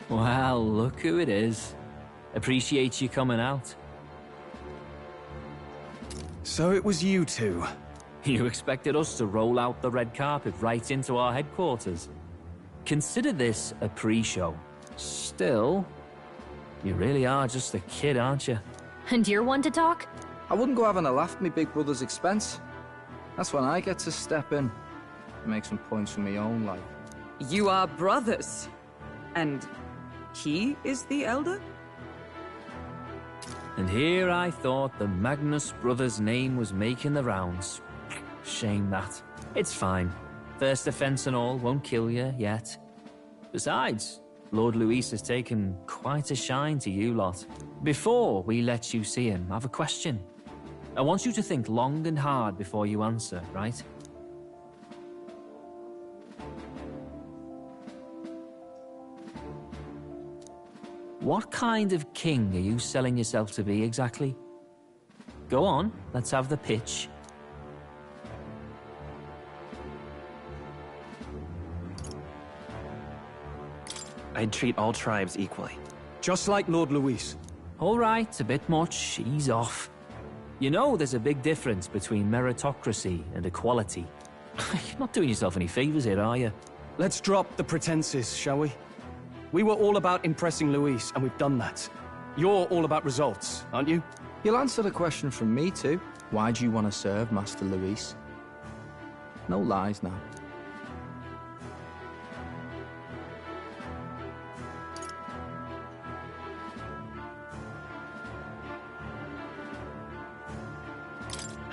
Well, look who it is. Appreciate you coming out. So it was you two. You expected us to roll out the red carpet right into our headquarters. Consider this a pre-show. Still, you really are just a kid, aren't you? And you're one to talk? I wouldn't go having a laugh at me big brother's expense. That's when I get to step in and make some points for my own life. You are brothers. And he is the elder? And here I thought the Magnus brothers' name was making the rounds. Shame that. It's fine. First offense and all won't kill you yet. Besides, Lord Luis has taken quite a shine to you lot. Before we let you see him, I have a question. I want you to think long and hard before you answer, right? What kind of king are you selling yourself to be exactly? Go on, let's have the pitch. I'd treat all tribes equally. Just like Lord Luis. All right, a bit much, ease off. You know there's a big difference between meritocracy and equality. You're not doing yourself any favors here, are you? Let's drop the pretenses, shall we? We were all about impressing Luis, and we've done that. You're all about results, aren't you? You'll answer the question from me too. Why do you want to serve Master Luis? No lies now.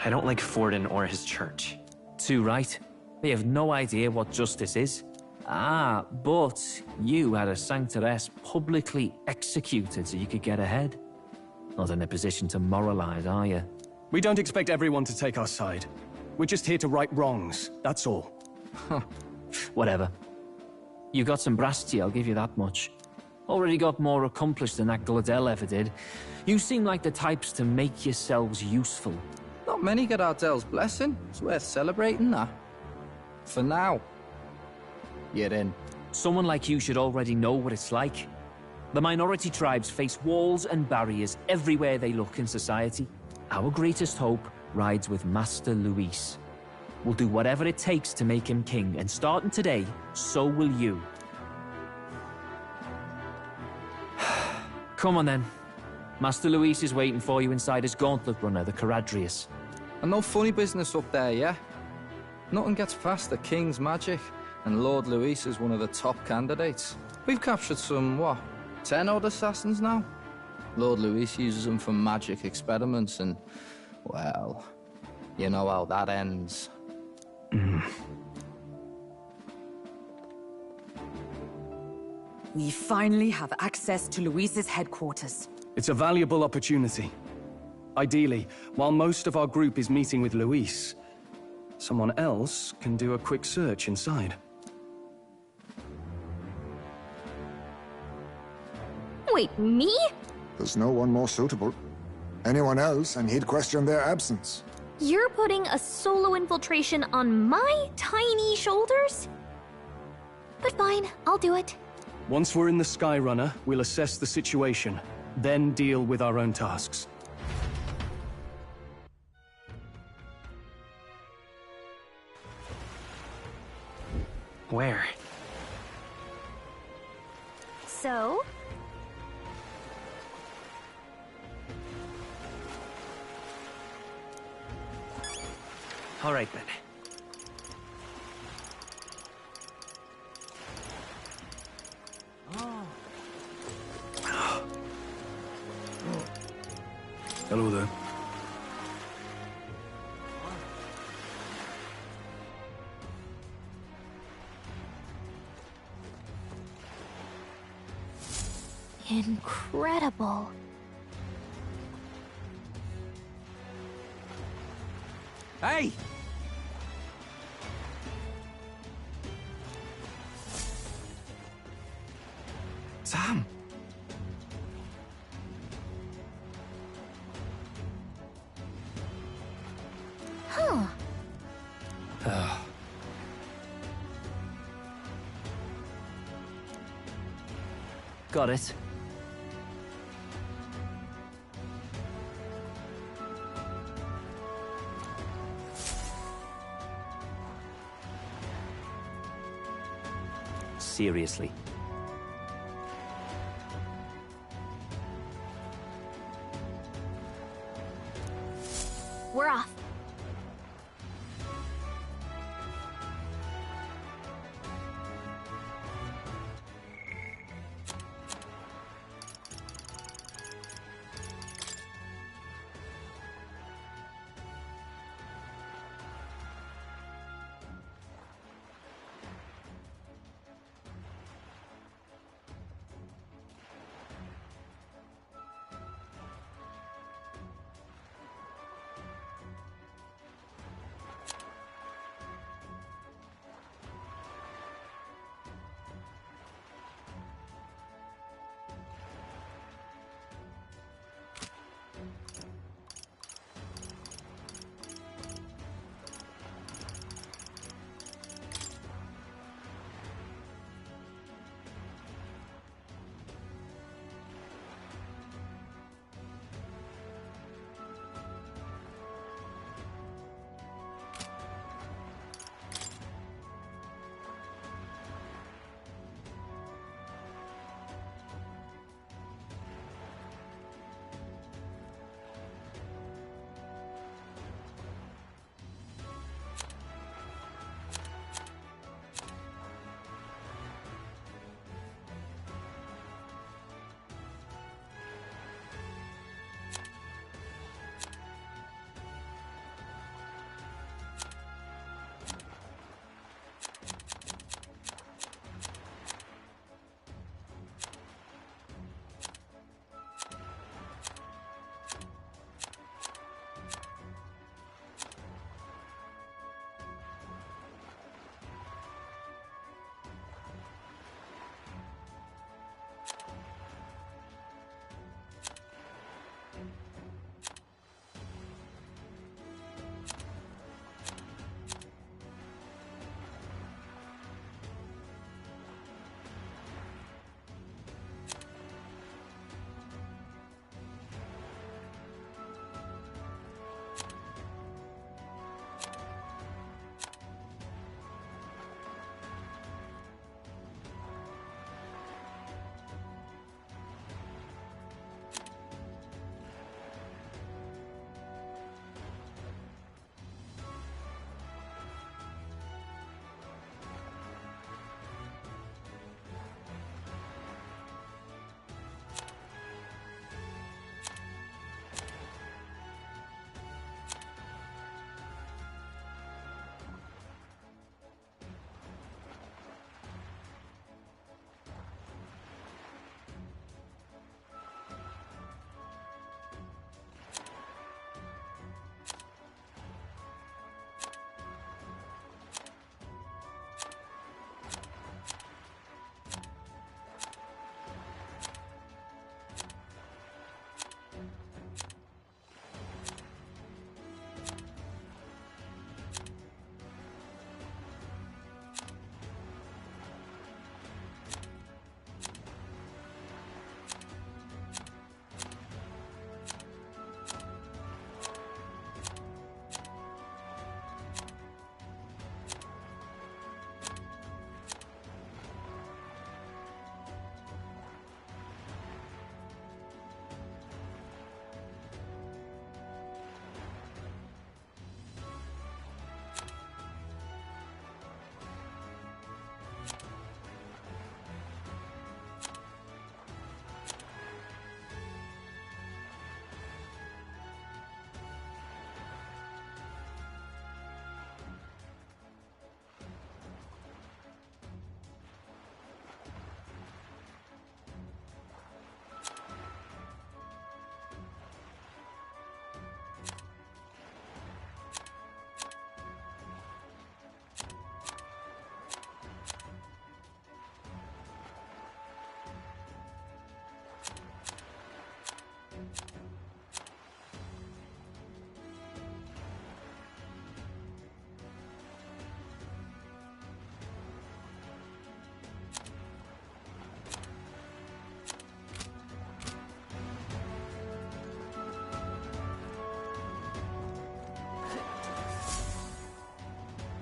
I don't like Forden or his church. Too right. They have no idea what justice is. Ah, but you had a sanctoress publicly executed so you could get ahead. Not in a position to moralize, are you? We don't expect everyone to take our side. We're just here to right wrongs, that's all. Whatever. You got some brasty, I'll give you that much. Already got more accomplished than that Gladel ever did. You seem like the types to make yourselves useful. Not many get Ardel's blessing. It's worth celebrating that. For now. You're in. Someone like you should already know what it's like. The minority tribes face walls and barriers everywhere they look in society. Our greatest hope rides with Master Luis. We'll do whatever it takes to make him king, and starting today, so will you. Come on then. Master Luis is waiting for you inside his gauntlet runner, the Caradrius. And no funny business up there, yeah? Nothing gets past the King's magic, and Lord Luis is one of the top candidates. We've captured some, what, 10 odd assassins now? Lord Luis uses them for magic experiments, and, well, you know how that ends. We finally have access to Luis's headquarters. It's a valuable opportunity. Ideally, while most of our group is meeting with Luis, someone else can do a quick search inside. Wait, me? There's no one more suitable. Anyone else, and he'd question their absence. You're putting a solo infiltration on my tiny shoulders? But fine, I'll do it. Once we're in the Skyrunner, we'll assess the situation, then deal with our own tasks. Where? So? All right, then. Hello there. Incredible. Hey! Sam! Huh. Got it. Seriously. We're off.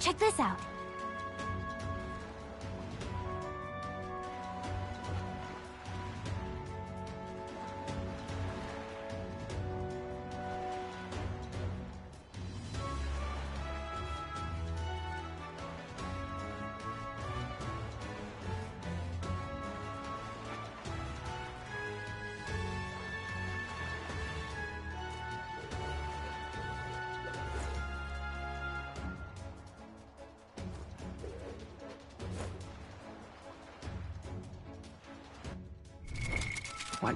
Check this out. What?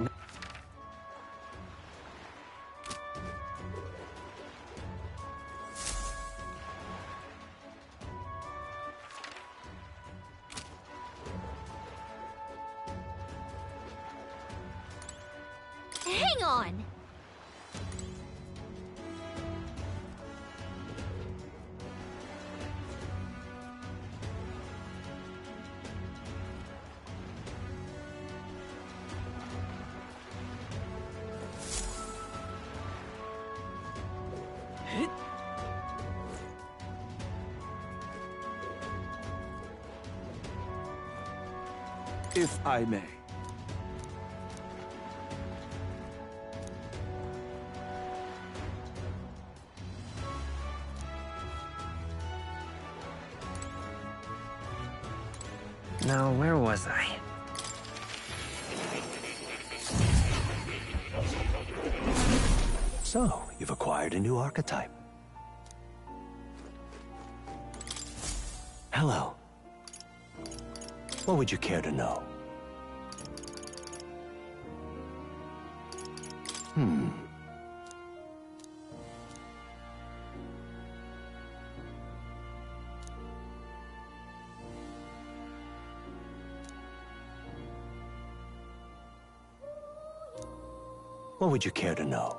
Hang on! If I may. Now, where was I? So, you've acquired a new archetype. Hello. What would you care to know? What would you care to know?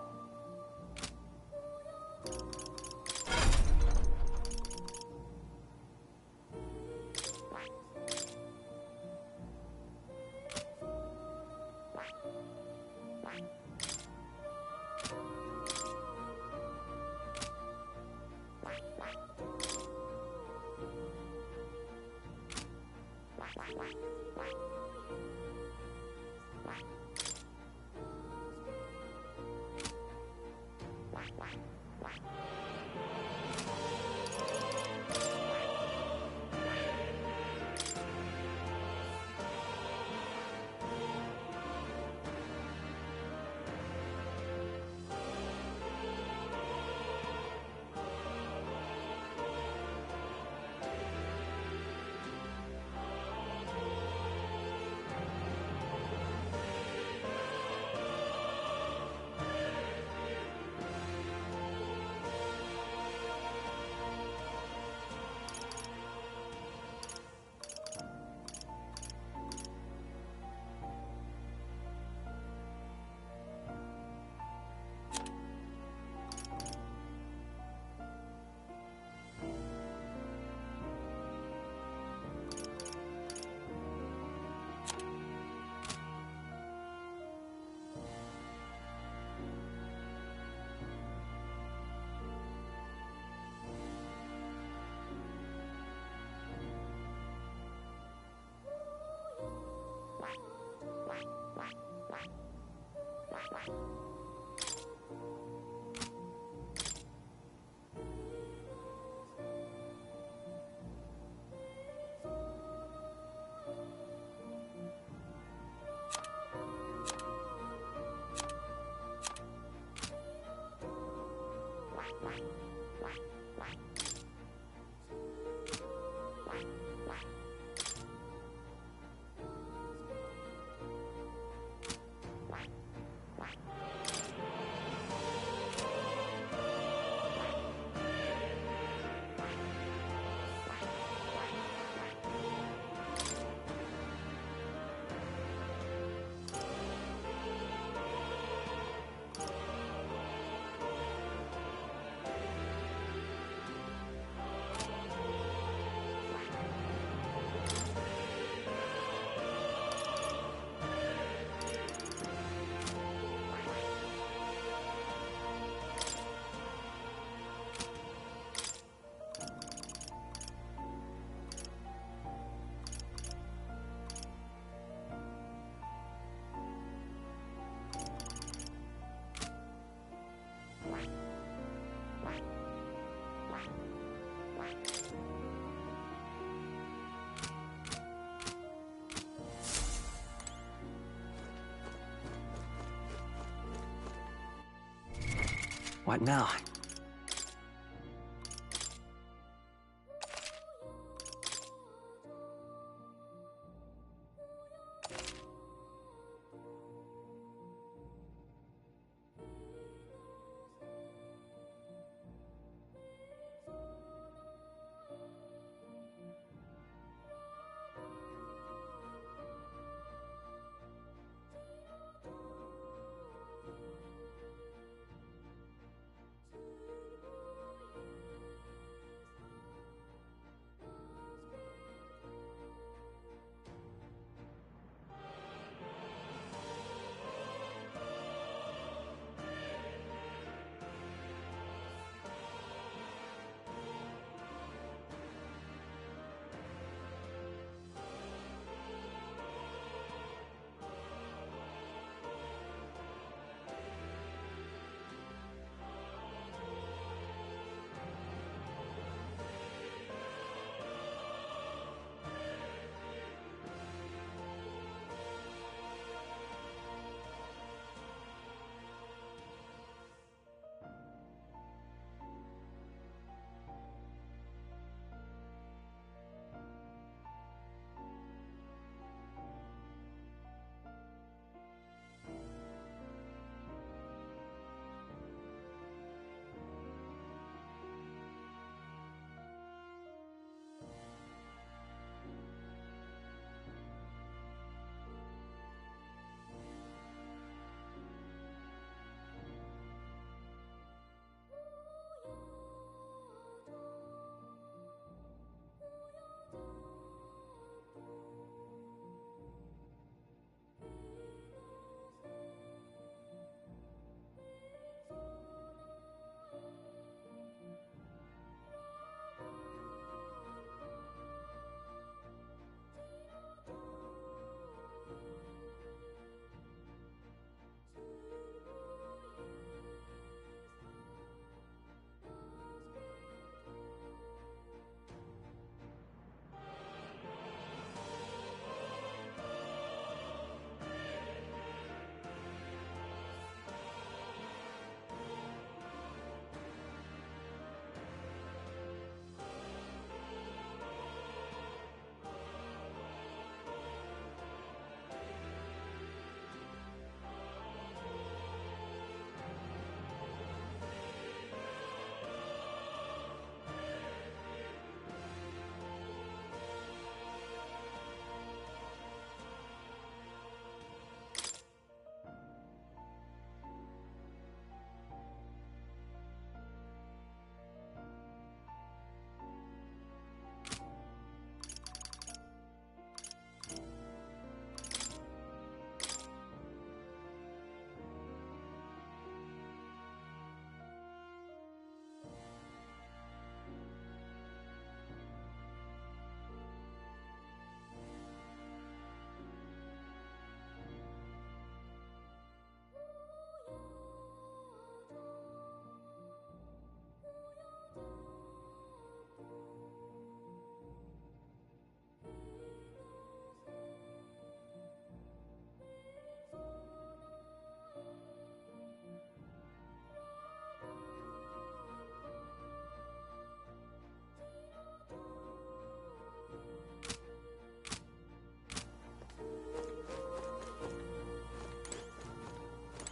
What now?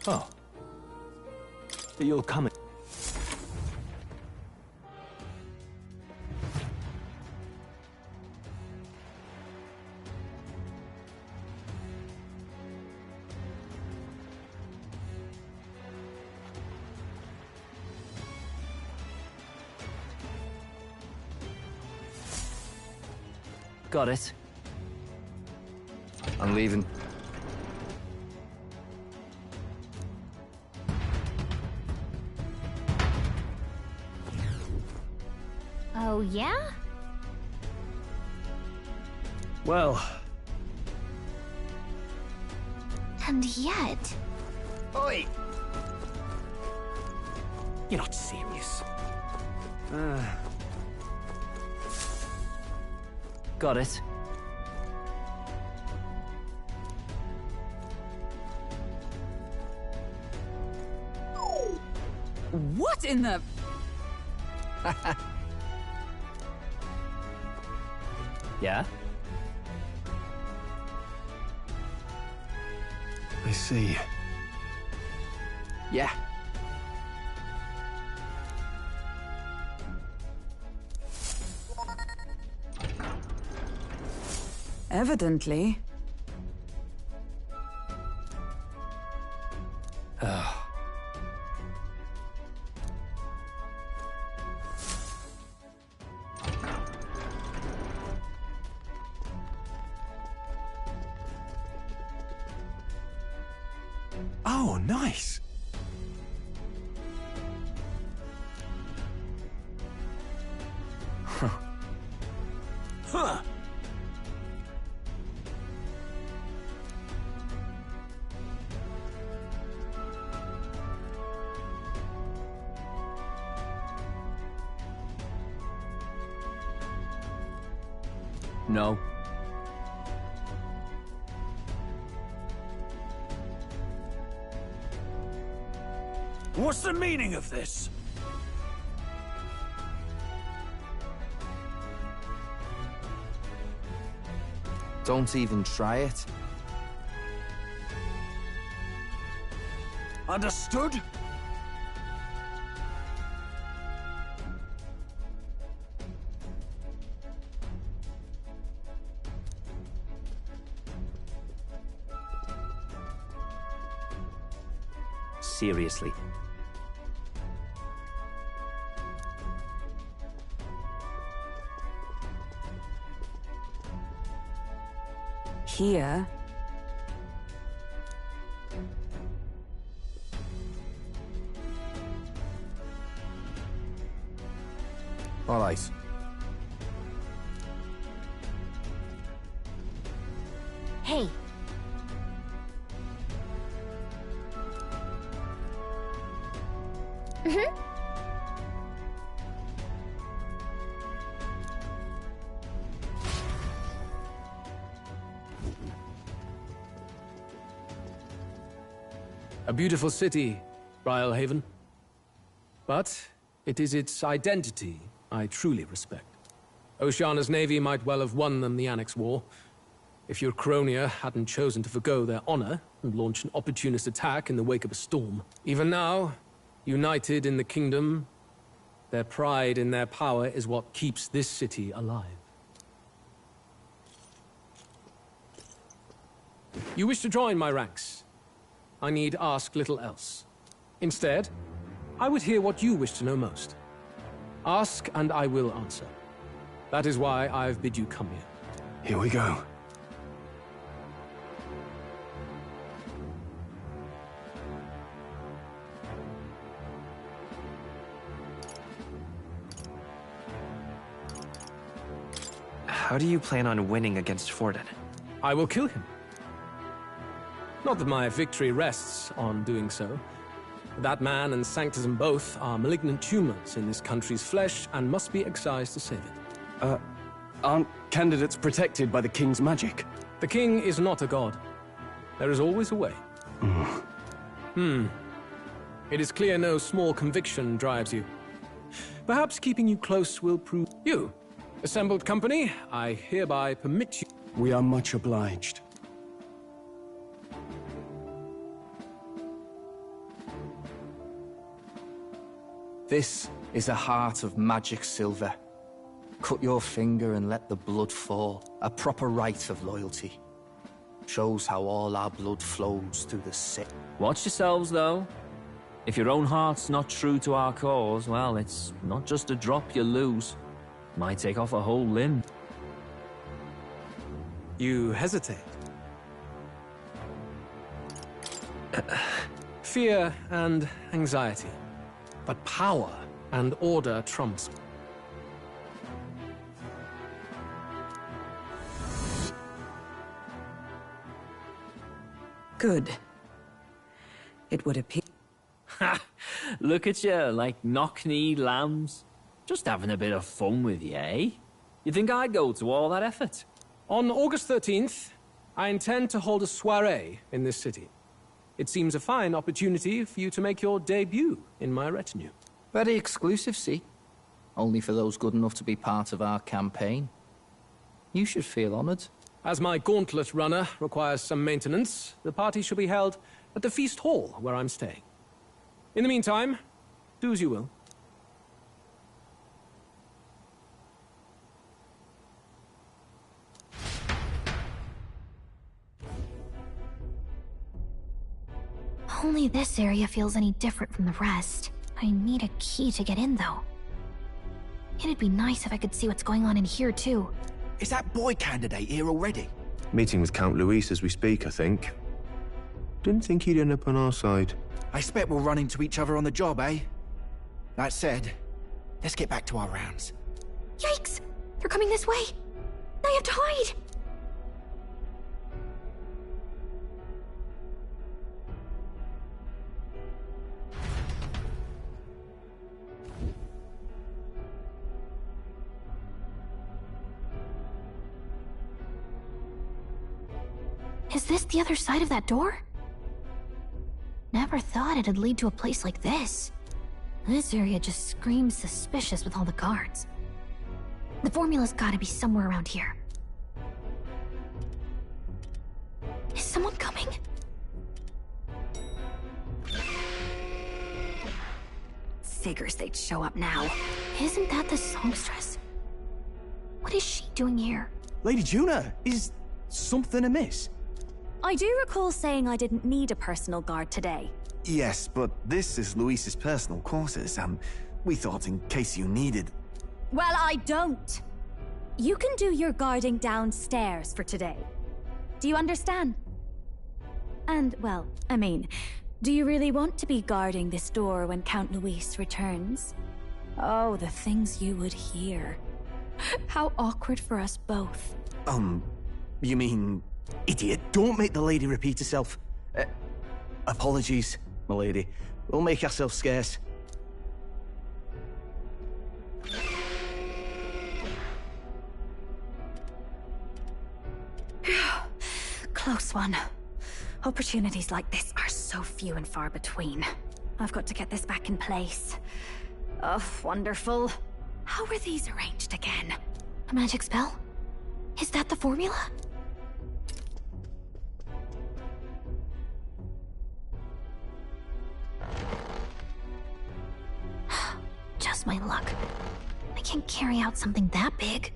Oh. You'll come in. Got it. I'm leaving. Oh, yeah? Well... And yet... Oi! You're not serious. Got it. What in the... Yeah? I see. Yeah. Evidently. Oh, nice. Huh. No. What's the meaning of this? Don't even try it. Understood? Seriously. Here. All right. Hey. Mm-hmm. A beautiful city, Brialhaven. But it is its identity I truly respect. Oceana's navy might well have won them the Annex War, if your Cronia hadn't chosen to forgo their honor and launch an opportunist attack in the wake of a storm. Even now, united in the kingdom, their pride in their power is what keeps this city alive. You wish to join my ranks. I need ask little else. Instead, I would hear what you wish to know most. Ask and I will answer. That is why I've bid you come here. Here we go. How do you plan on winning against Forden? I will kill him. Not that my victory rests on doing so. That man and Sanctism both are malignant tumors in this country's flesh and must be excised to save it. Aren't candidates protected by the king's magic? The king is not a god. There is always a way. It is clear no small conviction drives you. Perhaps keeping you close will prove... You, assembled company, I hereby permit you... We are much obliged. This is a heart of magic silver. Cut your finger and let the blood fall. A proper rite of loyalty. Shows how all our blood flows through the sick. Watch yourselves, though. If your own heart's not true to our cause, well, it's not just a drop you lose. Might take off a whole limb. You hesitate. Fear and anxiety. But power and order trumps. Good. It would appear... Ha! Look at you, like knock-kneed lambs. Just having a bit of fun with you, eh? You think I'd go to all that effort? On August 13th, I intend to hold a soiree in this city. It seems a fine opportunity for you to make your debut in my retinue. Very exclusive, see? Only for those good enough to be part of our campaign. You should feel honored. As my gauntlet runner requires some maintenance, the party shall be held at the feast hall where I'm staying. In the meantime, do as you will. Only this area feels any different from the rest. I need a key to get in, though. It'd be nice if I could see what's going on in here, too. Is that boy candidate here already? Meeting with Count Luis as we speak, I think. Didn't think he'd end up on our side. I expect we'll run into each other on the job, eh? That said, let's get back to our rounds. Yikes! They're coming this way! I have to hide! Is this the other side of that door? Never thought it'd lead to a place like this. This area just screams suspicious with all the guards. The formula's gotta be somewhere around here. Is someone coming? Figures they'd show up now. Isn't that the songstress? What is she doing here? Lady Juna, is something amiss? I do recall saying I didn't need a personal guard today. Yes, but this is Luis's personal quarters, and we thought in case you needed... Well, I don't. You can do your guarding downstairs for today. Do you understand? And, well, I mean, do you really want to be guarding this door when Count Luis returns? Oh, the things you would hear. How awkward for us both. You mean... Idiot, don't make the lady repeat herself. Apologies, my lady. We'll make ourselves scarce. Close one. Opportunities like this are so few and far between. I've got to get this back in place. Oh, wonderful. How were these arranged again? A magic spell? Is that the formula? Just my luck. I can't carry out something that big.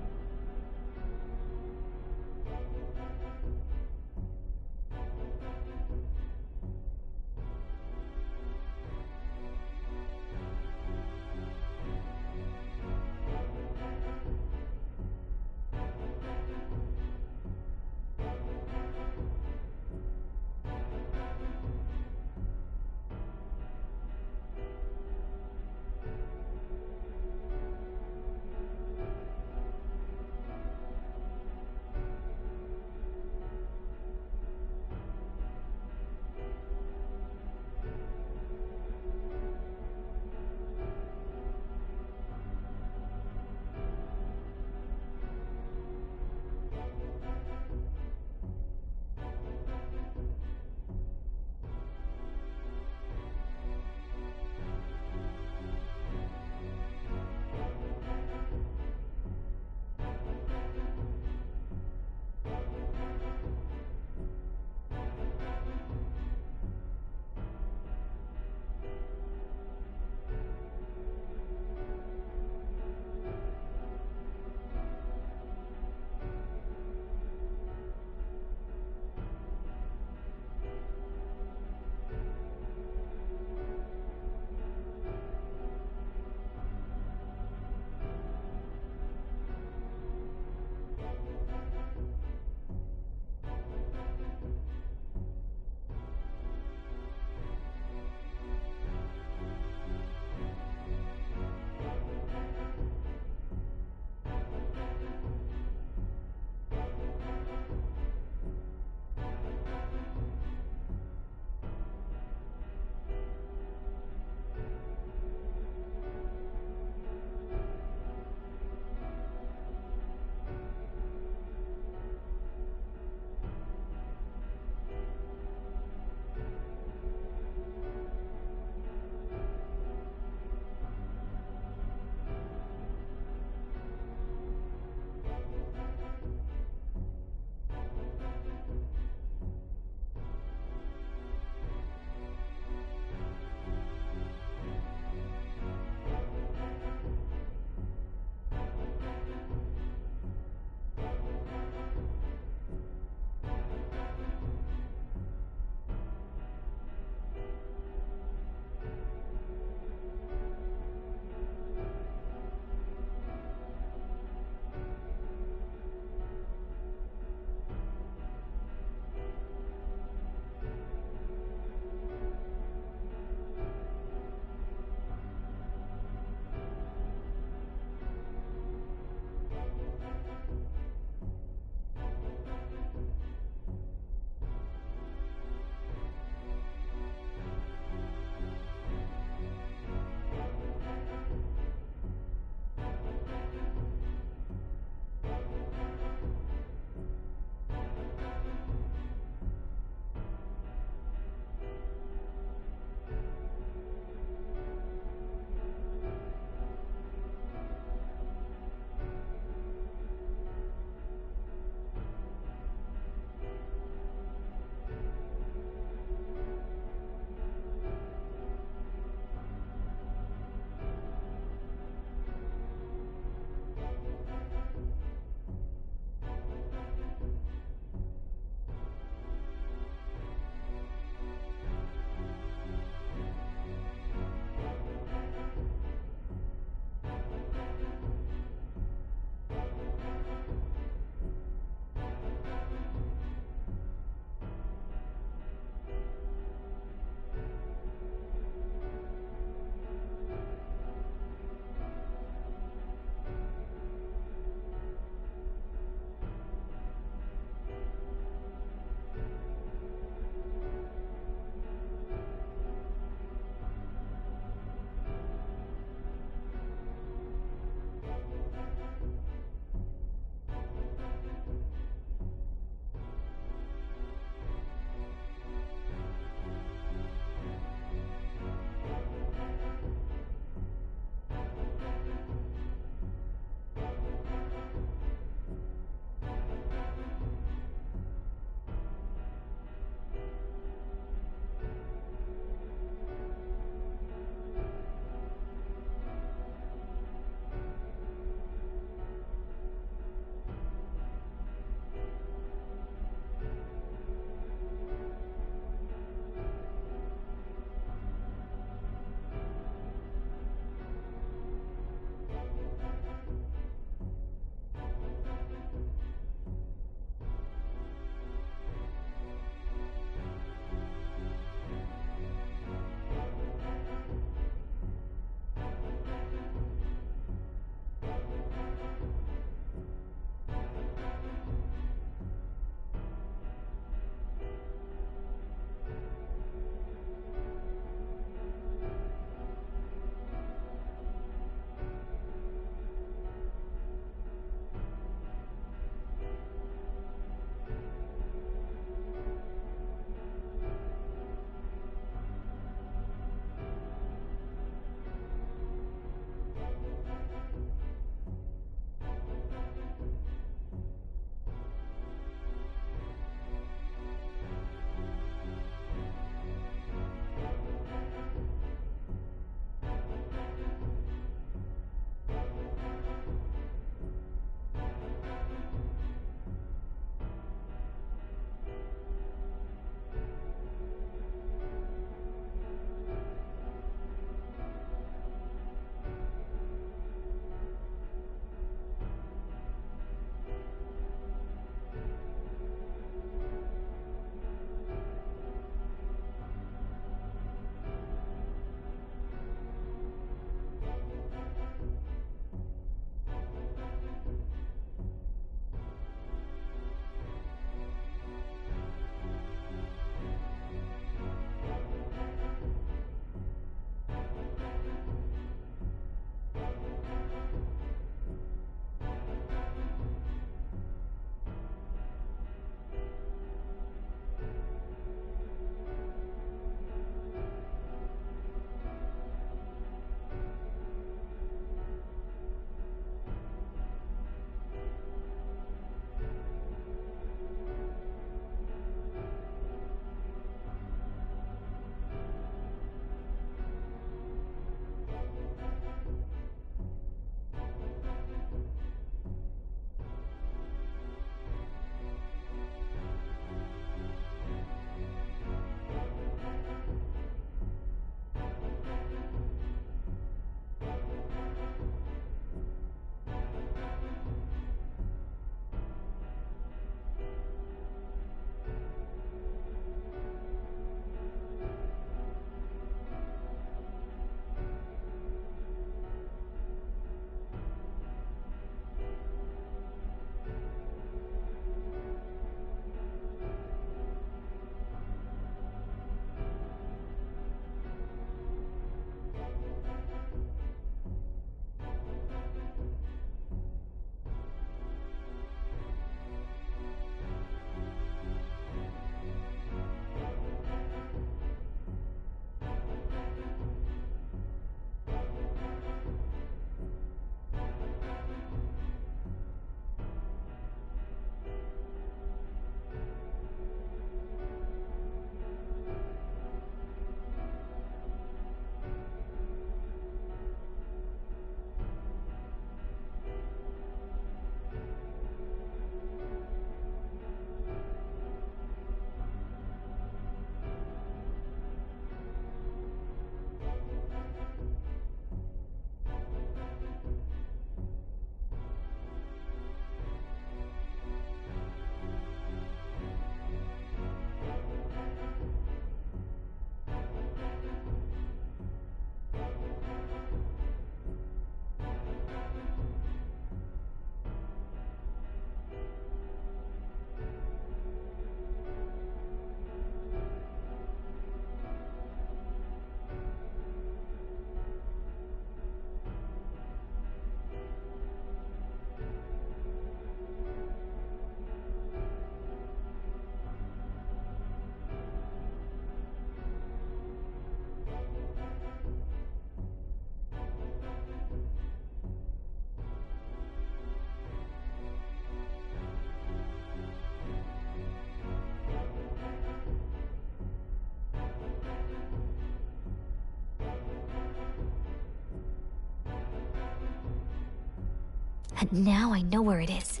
And now I know where it is.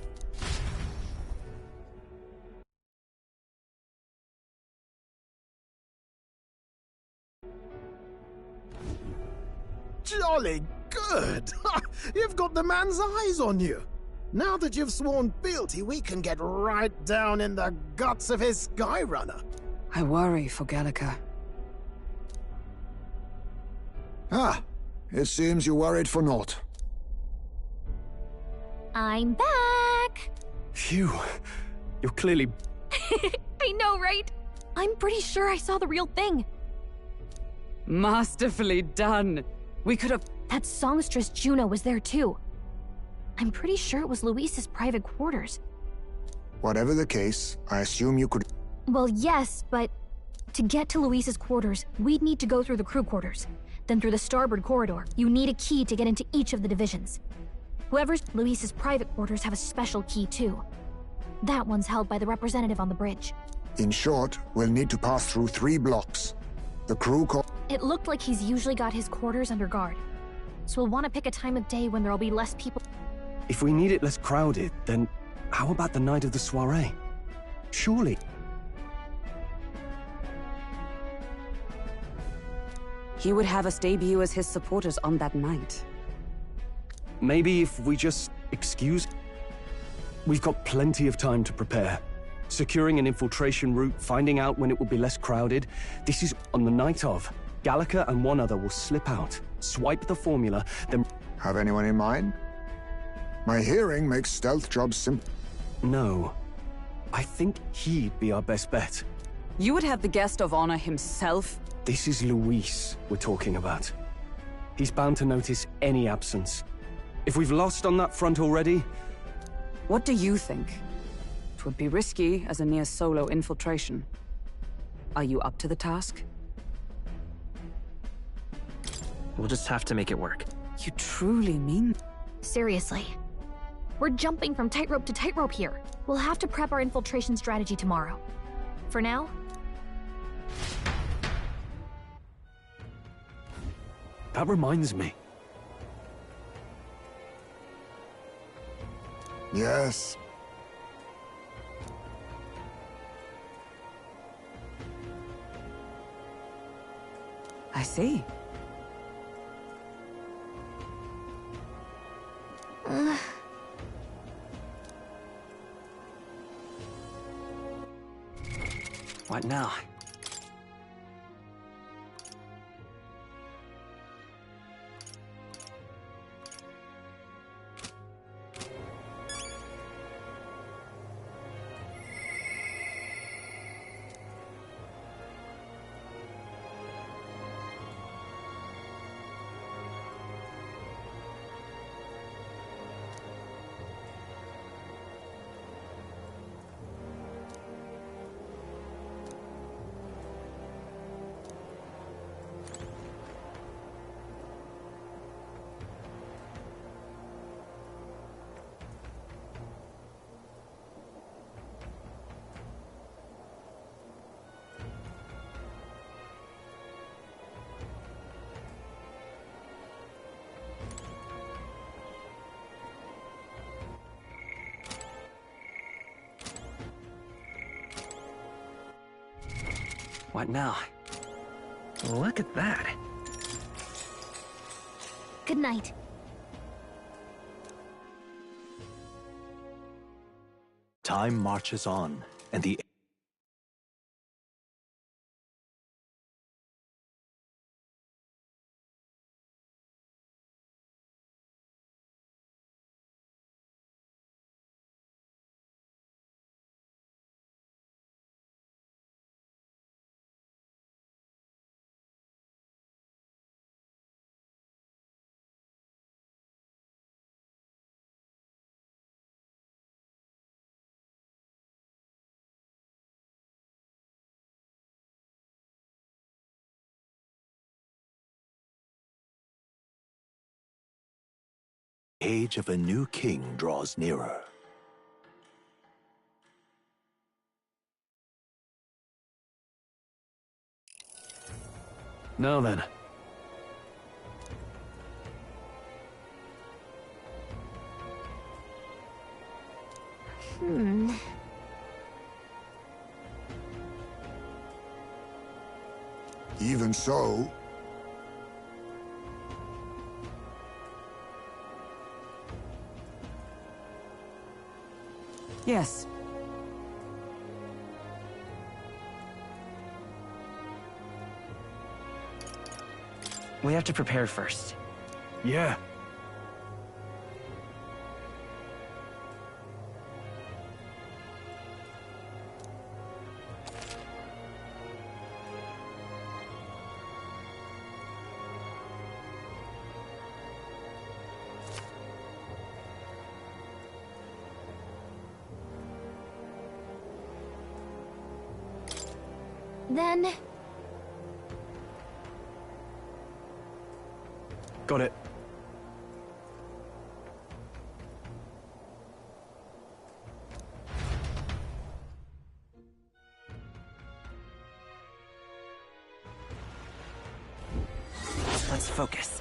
Jolly good! You've got the man's eyes on you. Now that you've sworn fealty, we can get right down in the guts of his Skyrunner. I worry for Gallica. Ah, it seems you worried for naught. I'm back! Phew. You're clearly... I know, right? I'm pretty sure I saw the real thing. Masterfully done. We could have... That songstress Juno was there too. I'm pretty sure it was Luis's private quarters. Whatever the case, I assume you could... Well, yes, but to get to Luis's quarters, we'd need to go through the crew quarters. Then through the starboard corridor, you need a key to get into each of the divisions. Whoever's Luis's private quarters have a special key too. That one's held by the representative on the bridge. In short, we'll need to pass through 3 blocks. The crew It looked like he's usually got his quarters under guard. So we'll want to pick a time of day when there'll be less people. If we need it less crowded, then how about the night of the soiree? Surely... He would have us debut as his supporters on that night. Maybe if we just excuse... We've got plenty of time to prepare. Securing an infiltration route, finding out when it will be less crowded. This is on the night of. Gallica and one other will slip out, swipe the formula, then... Have anyone in mind? My hearing makes stealth jobs simple. No. I think he'd be our best bet. You would have the guest of honor himself? This is Luis we're talking about. He's bound to notice any absence. If we've lost on that front already... What do you think? It would be risky as a near-solo infiltration. Are you up to the task? We'll just have to make it work. You truly mean... Seriously. We're jumping from tightrope to tightrope here. We'll have to prep our infiltration strategy tomorrow. For now... That reminds me. Yes. I see. What now? What now? Look at that. Good night. Time marches on, and the age of a new king draws nearer. Now then. Even so, yes. We have to prepare first. Yeah. Then... Got it. Let's focus.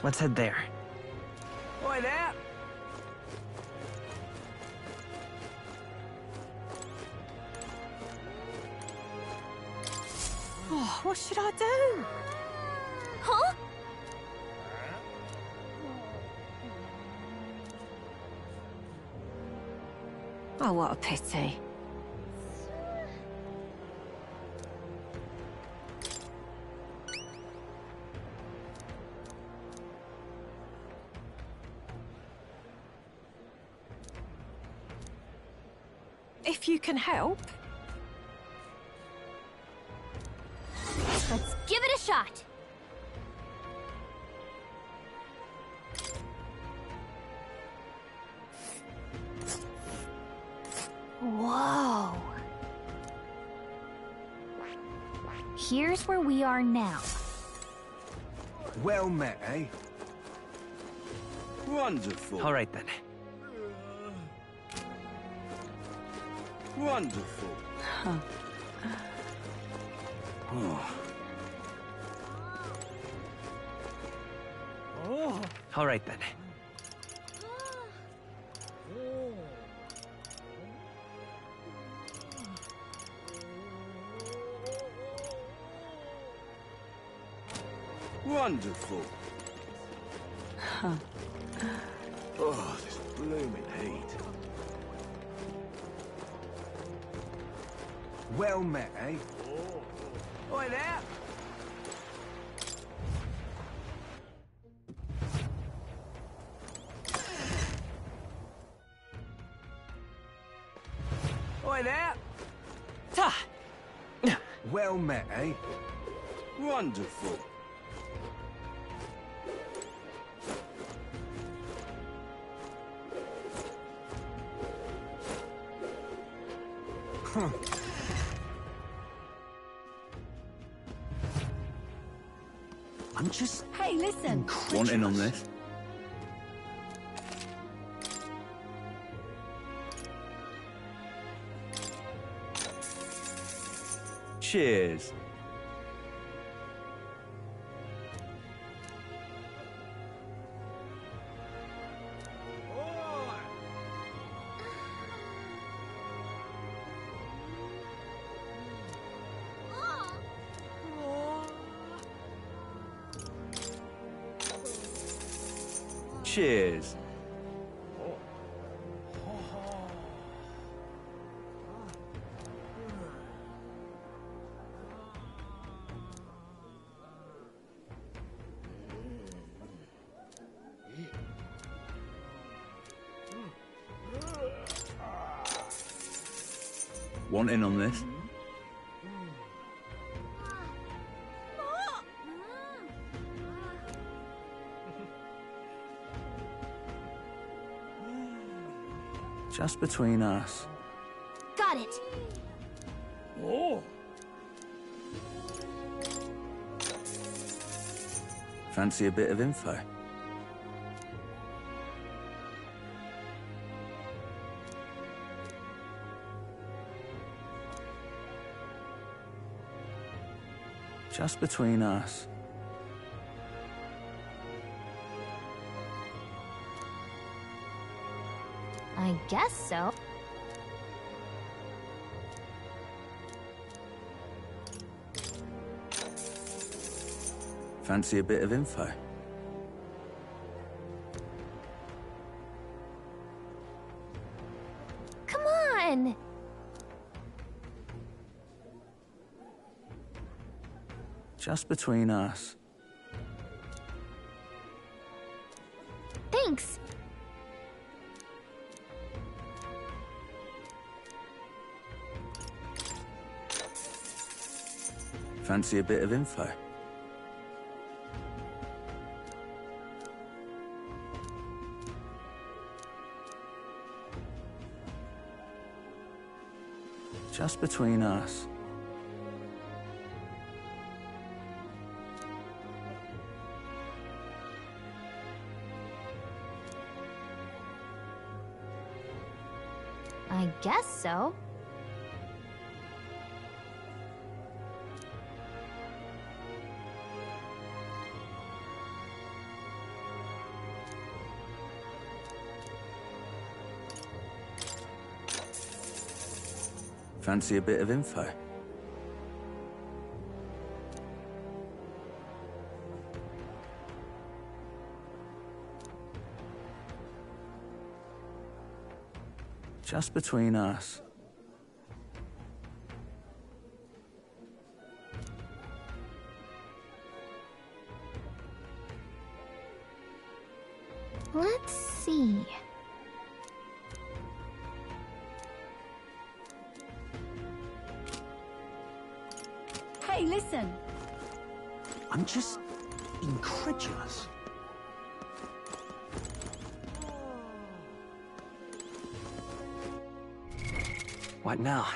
Let's head there. Oi there! Oh, what should I do? Huh? Oh, what a pity. If you can help. Let's give it a shot. Whoa. Here's where we are now. Well met, eh? Wonderful. All right then. Wonderful. Huh. Oh. All right then. Wonderful. Huh. Oh, this blooming heat. Well met, eh? Oi there! Oi there! Ta! Well met, eh? Wonderful. Huh. I'm just... Hey, listen. Want in on this? Cheers. Cheers. Want in on this? Just between us. Got Got it. Oh. Fancy a bit of info? Just between us. I guess so. Fancy a bit of info? Come on! Just between us. Thanks. Fancy a bit of info? Just between us. I guess so. Fancy a bit of info? Just between us. Let's see. Hey, listen. I'm just incredulous. What now?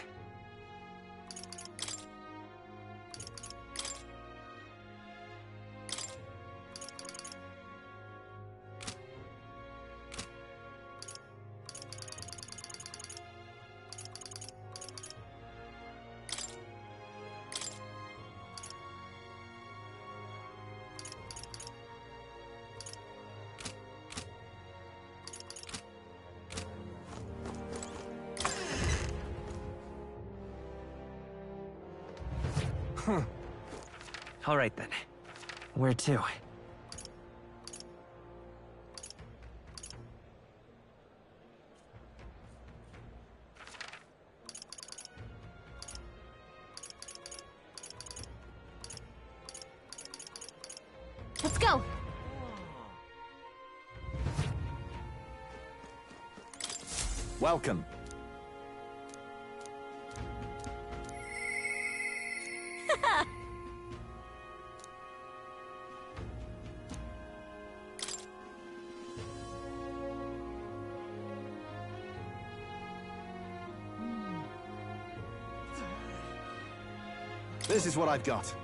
All right then. Where to? Let's go. Welcome. This is what I've got.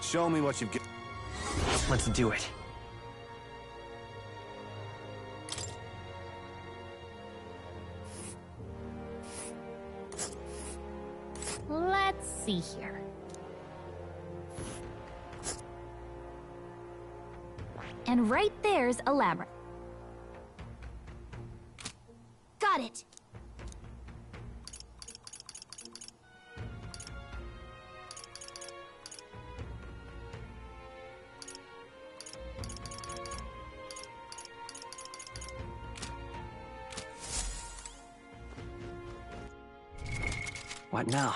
Show me what you've got. Let's do it. Let's see here. And right there's a labyrinth. Got it. What now?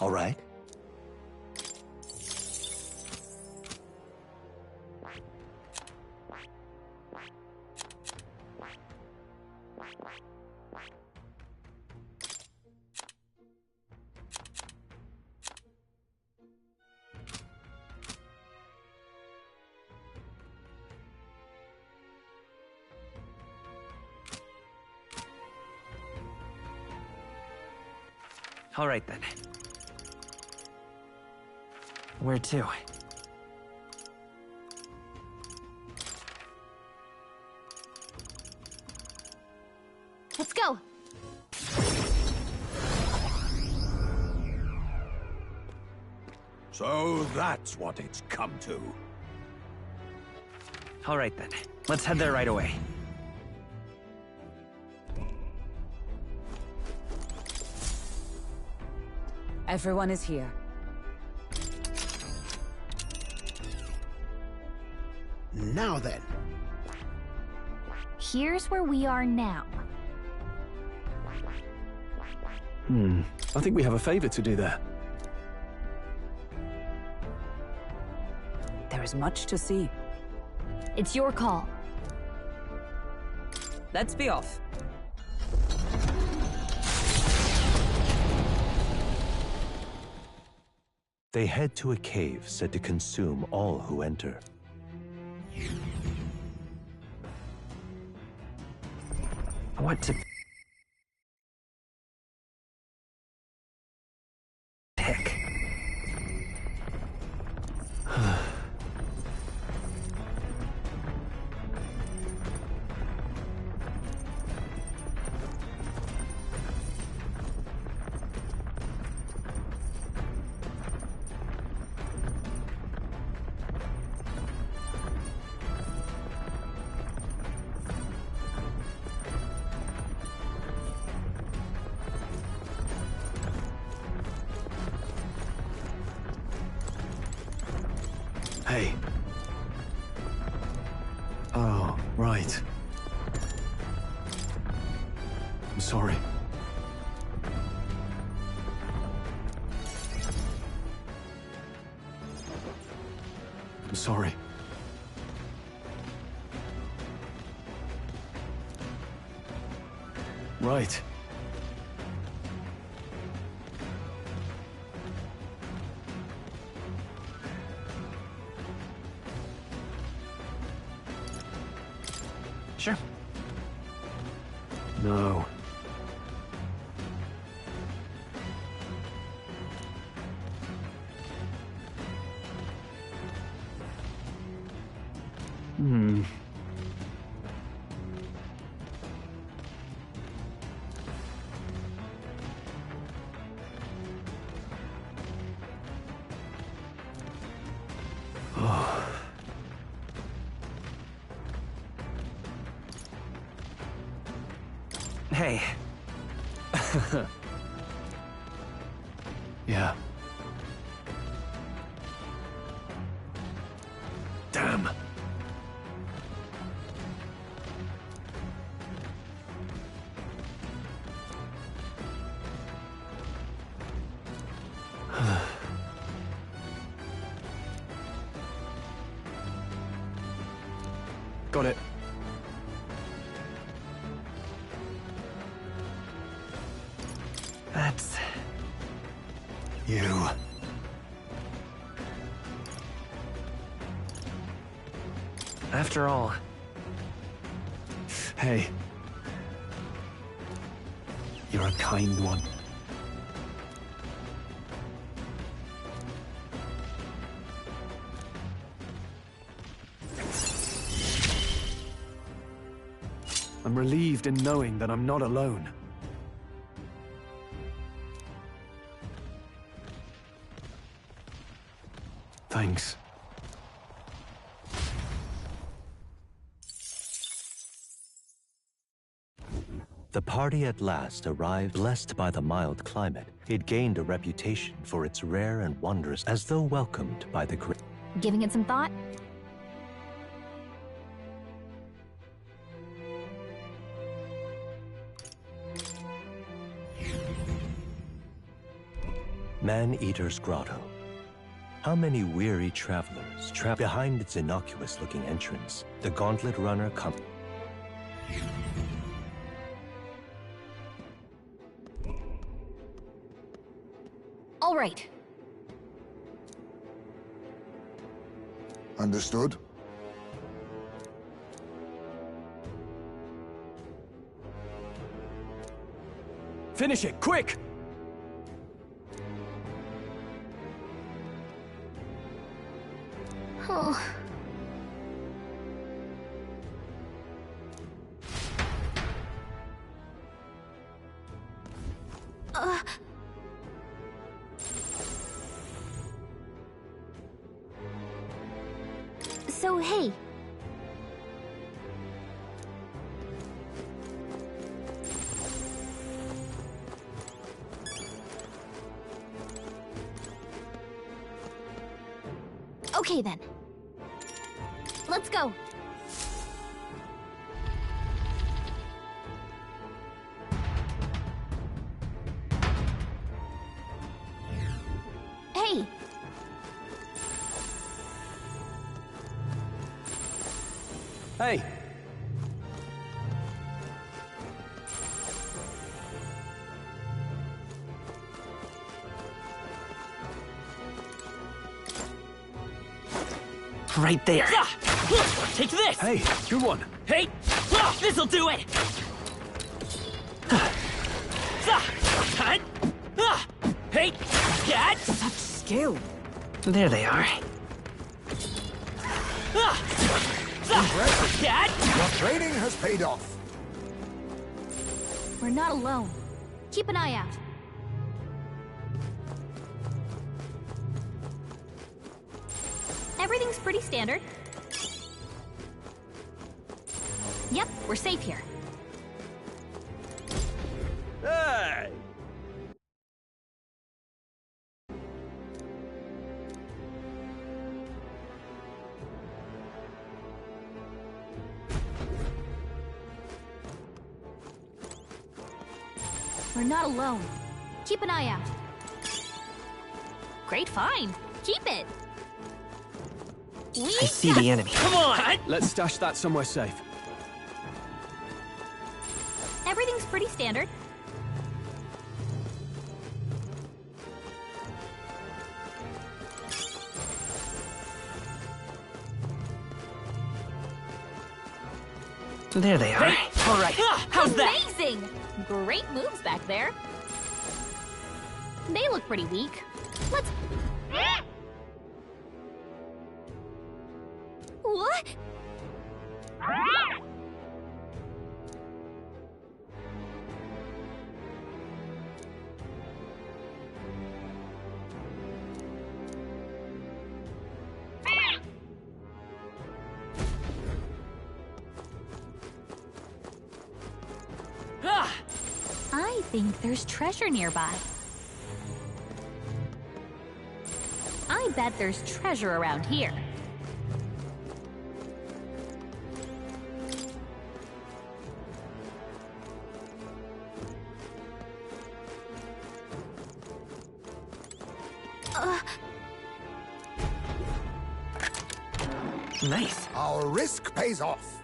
All right. All right, then. Where to? Let's go. So that's what it's come to. All right, then. Let's head there right away. Everyone is here. Now then. Here's where we are now. I think we have a favor to do there. There is much to see. It's your call. Let's be off. They head to a cave said to consume all who enter. What to... pick? Hey. Oh, right. I'm sorry. I'm sorry. Right. Sure. No. Oh. Hey. Yeah. Damn. Got it. That's... you. After all... Hey. You're a kind one. I'm relieved in knowing that I'm not alone. Thanks. The party at last arrived. Blessed by the mild climate, it gained a reputation for its rare and wondrous, as though welcomed by the great. Giving it some thought? Man-Eater's Grotto. How many weary travelers behind its innocuous-looking entrance? The Gauntlet Runner comes. All right. Understood. Finish it, quick! Oh. So, hey. Okay then. Let's go. Hey. Hey! Right there. Take this! Hey, good one. Hey! This'll do it! Hey! Cat! Such skill. There they are. Impressive. Cat! Your training has paid off. We're not alone. Keep an eye out. Everything's pretty standard. Yep, we're safe here. Hey! We're not alone. Keep an eye out. Great find. Keep it. I see the enemy. Come on! Let's stash that somewhere safe. Everything's pretty standard. There they are. Hey. All right. How's that? Amazing! Great moves back there. They look pretty weak. Let's... What? I think there's treasure nearby. I bet there's treasure around here. Nice. Our risk pays off.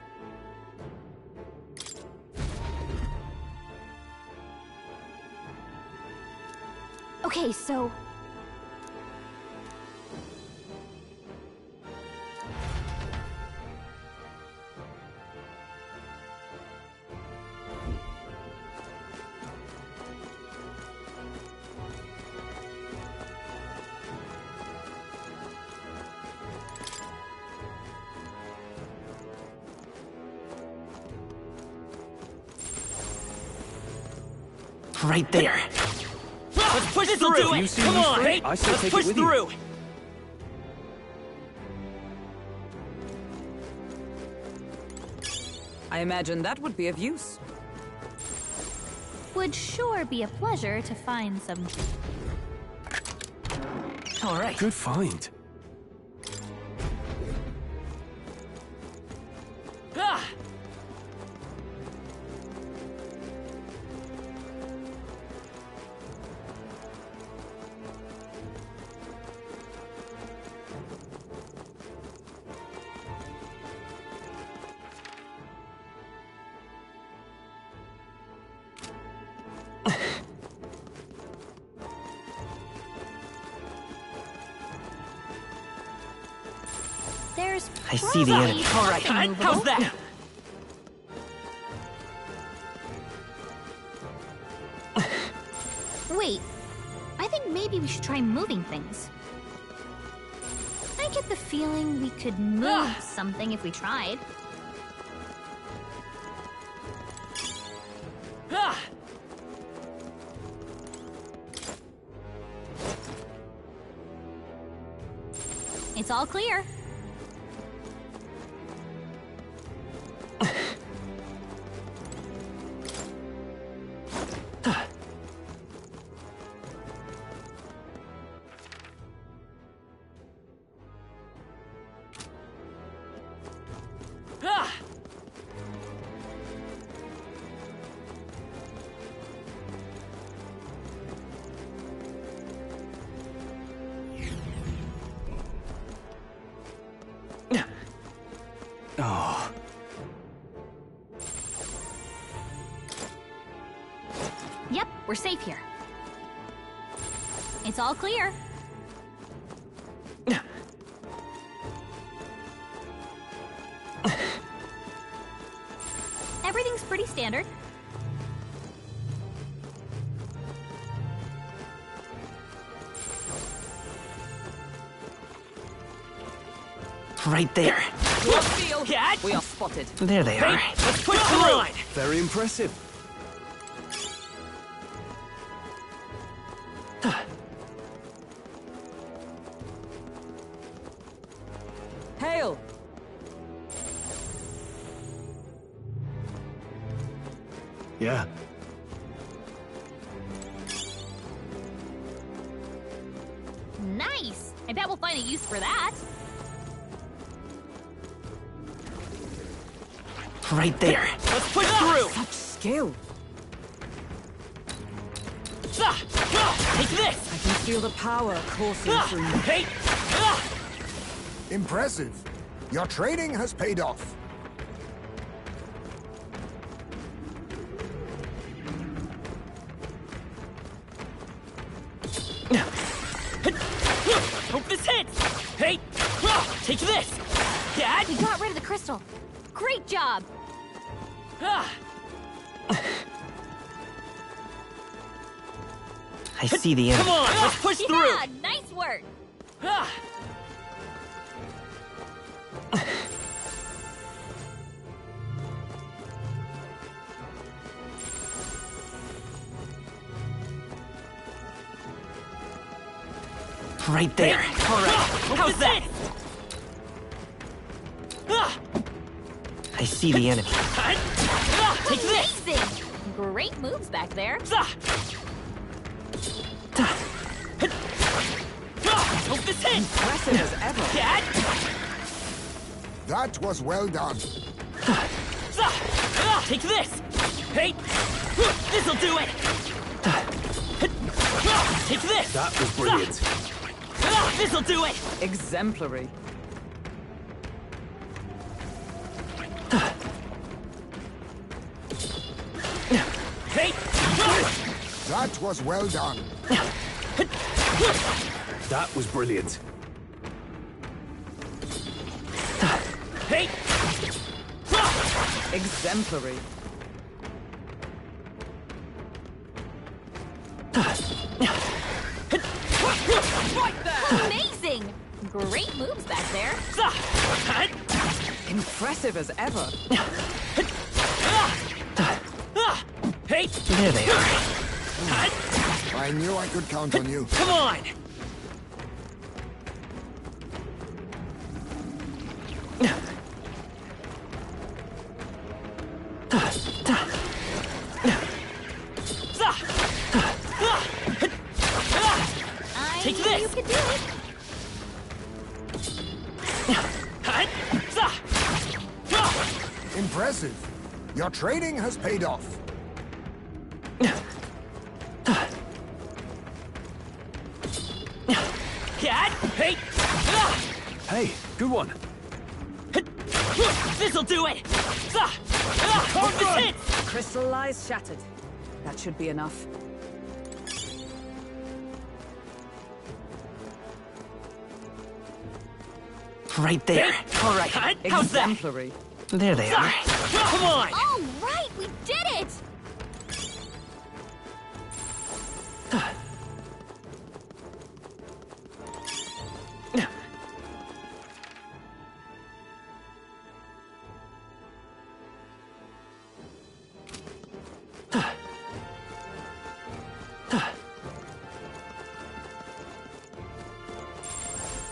Okay, so... Right there. Let's push through. Do it. Come on, hey, let's push through. I imagine that would be of use. Would sure be a pleasure to find some... All right. Good find. Ah! There's I see the enemy. All right, how's that? Wait, I think maybe we should try moving things. I get the feeling we could move something if we tried. It's all clear. Oh. Yep, we're safe here. It's all clear. Everything's pretty standard. Right there. Yeah, we are spotted. There they are. Let's push through. Very impressive. Hail! Yeah. Nice! I bet we'll find a use for that. Right there. Let's push through. Such skill. Take this. I can feel the power coursing through me. Hey. Impressive. Your training has paid off. Hope this hits. Hey. Take this. Dad. We got rid of the crystal. Great job. I see the enemy. Come on, let's push through. Yeah, nice work. Right there. All right. How's that? I see the enemy. Take this. Amazing. Great moves back there. Hope this hits. Impressive as ever. Dad. That was well done. Take this. Hey. This'll do it. Take this. That was brilliant. This'll do it. Exemplary. Hey. That was well done. That was brilliant. Hey. Exemplary. Amazing. Great moves back there. Impressive as ever. Hey. There they are. I knew I could count on you. Come on. Impressive. Your training has paid off. Hey, good one. This'll do it! Crystal lies shattered. That should be enough. Right there. All right, how's that? Exemplary. There they are. Come on! All right, we did it!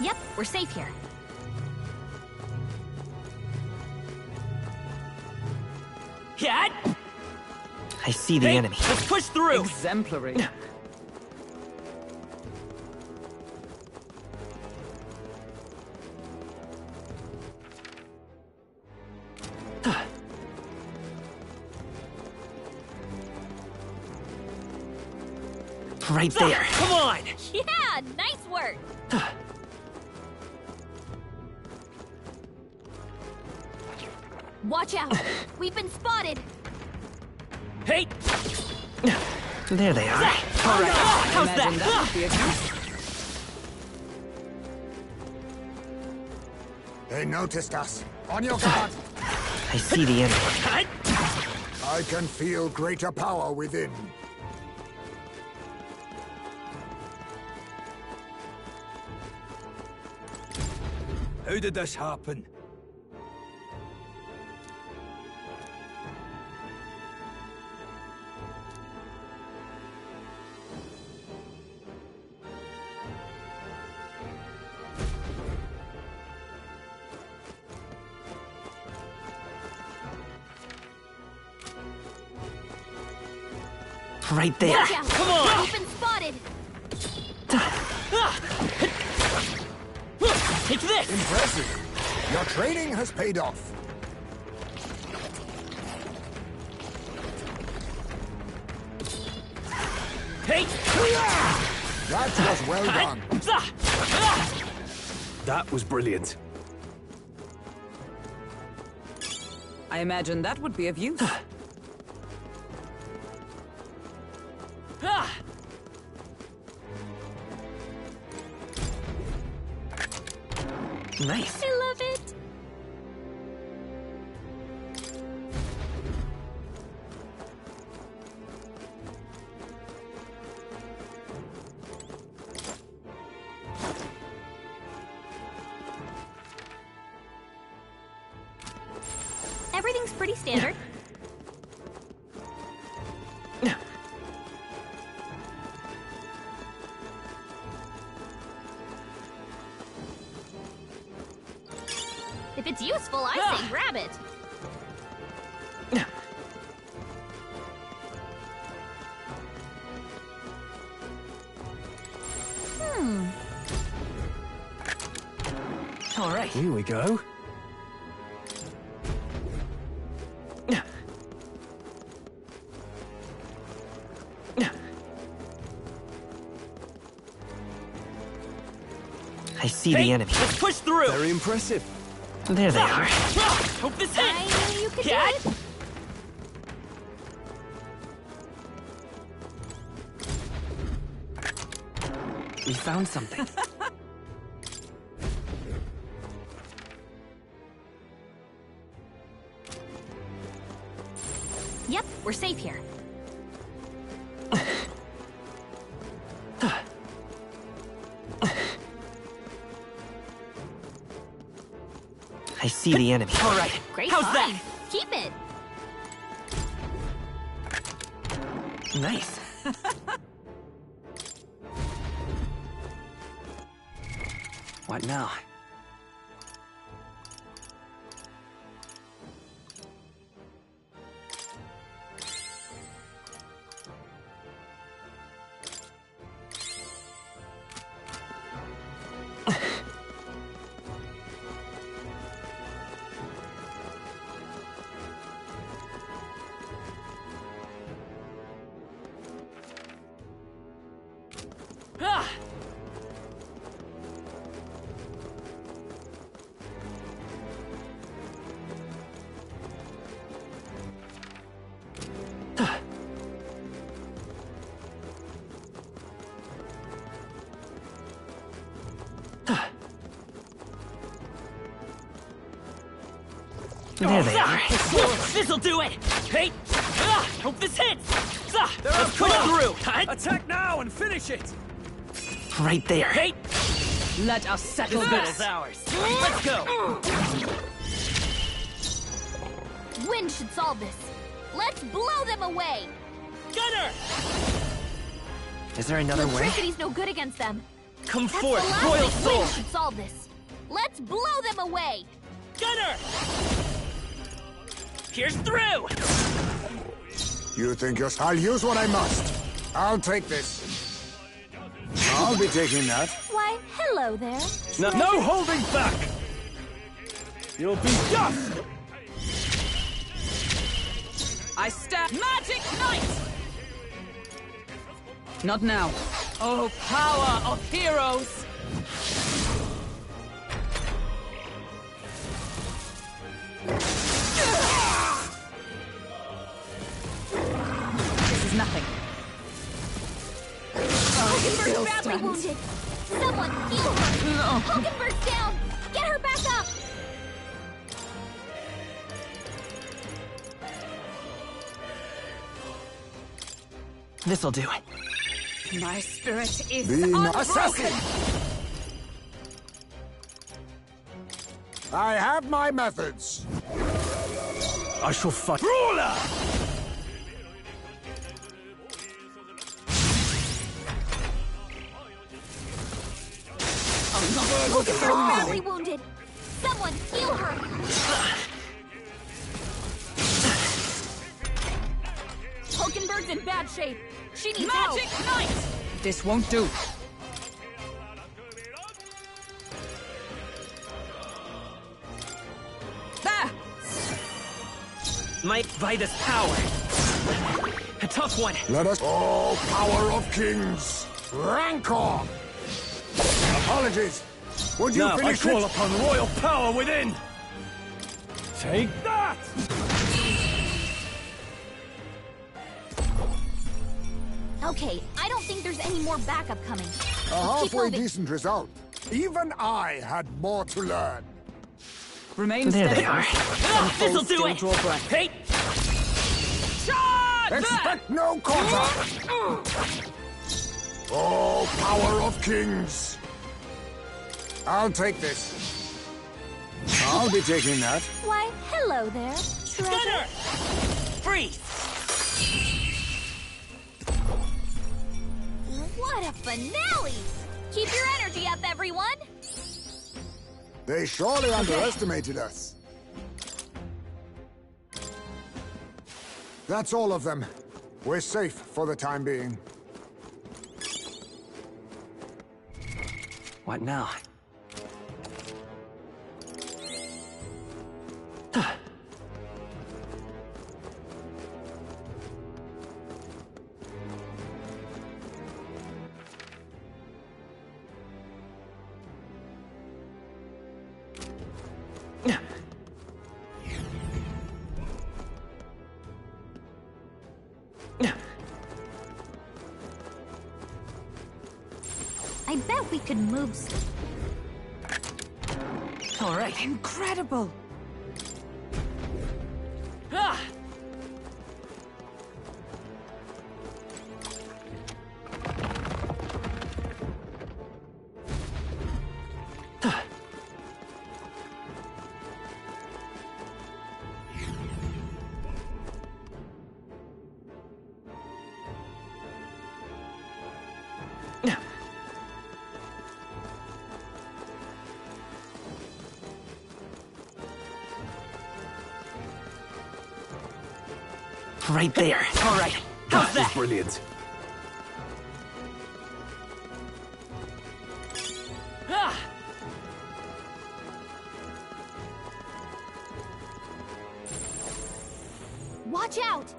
Yep, we're safe here. I see the enemy. Let's push through! Exemplary. Right there. Come on! Yeah, nice work! Watch out! We've been spotted! Hey! There they are. All right, how's Imagine that? would be a use. They noticed us. On your guard. I see the enemy. I can feel greater power within. How did this happen? Right there. Watch out! Come on! We've been spotted! Take this! Impressive. Your training has paid off. Hey! That was well done. That was brilliant. I imagine that would be of use. Nice. I love it! Everything's pretty standard. If it's useful, I say grab it! All right. Here we go. I see the enemy. Let's push through! Very impressive. There they are. Hope this hits! I knew you could do it! We found something. Yep, we're safe here. I see the enemy. All right, Great how's find. that? Keep it! Nice. What now? There they are. This'll do it! Hey! Hope this hits! Let's push through! Attack now and finish it! Right there. Hey! Let us settle This battle's this. ours. Let's go! Wind should solve this. Let's blow them away! Gunner! Is there another way? Electricity's no good against them. Come That's forth, the last Royal thing Soul! Wind should solve this. Let's blow them away! Gunner! Here's through! You think I'll use what I must. I'll take this. I'll be taking that. Why, hello there. No holding back! You'll be dust! I stab Magic Knight! Not now. Oh, power of heroes! This is nothing. Hulkenberg's badly wounded. Someone heal her. No. Hulkenberg's down. Get her back up. This'll do it. My spirit is Be unbroken. assassin! I have my methods. I shall fight. Ruler! Hulkenberg's badly wounded. Someone heal her. Hulkenberg's in bad shape. She needs Magic help. Knight! This won't do. There! Might Vitus power. A tough one. Let us... Oh, power of kings! Rancor! Apologies. Would you Now I finish call it? upon royal power within! Take that! Okay, I don't think there's any more backup coming. A Keep halfway moving. decent result. Even I had more to learn. Remain There steady. they are. This'll do Still it! draw breath. Hey! Charge! Expect no quarter! Oh, power of kings! I'll take this. I'll be taking that. Why, hello there, treasure. Gunner! Freeze! What a finale! Keep your energy up, everyone! They surely underestimated us. That's all of them. We're safe for the time being. What now? I bet we could move All right. Incredible! Ah! Right there. All right. How's that? Brilliant. Ah! Watch out!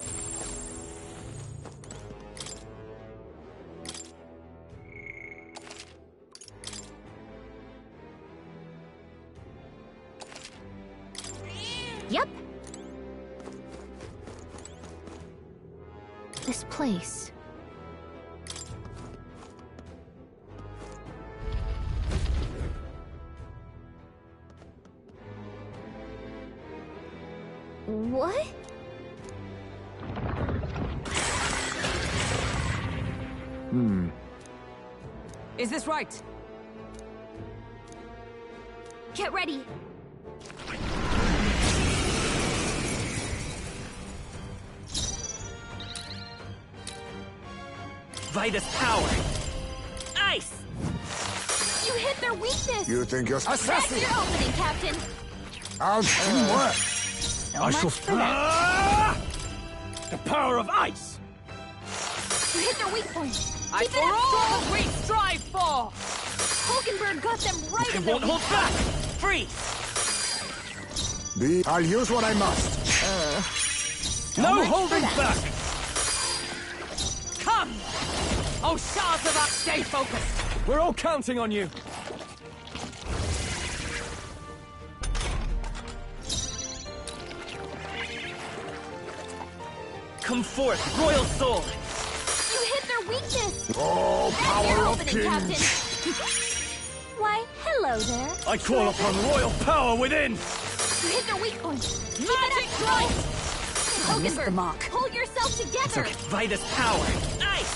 Yep. This place. What? Is this right? Get ready. Vitus power! Ice! You hit their weakness! You think you're That's assassin? your opening, Captain! I'll work. I shall... The power of ice! You hit their weak point! I Keep it for up, all Stroll! we strive for! Hulkenberg got them right I in their won't weak hold back! Freeze! I'll use what I must. No holding back! Come! Oh, shards of us, stay focused! We're all counting on you. Come forth, royal soul! You hit their weakness! Oh, That's power your of opening, Captain! kings! Why, hello there. I call upon royal power within! You hit their weak point. Keep Magic it up, Stroll! I missed the Hulkenberg, mark. hold yourself together! Vitus power! Ice!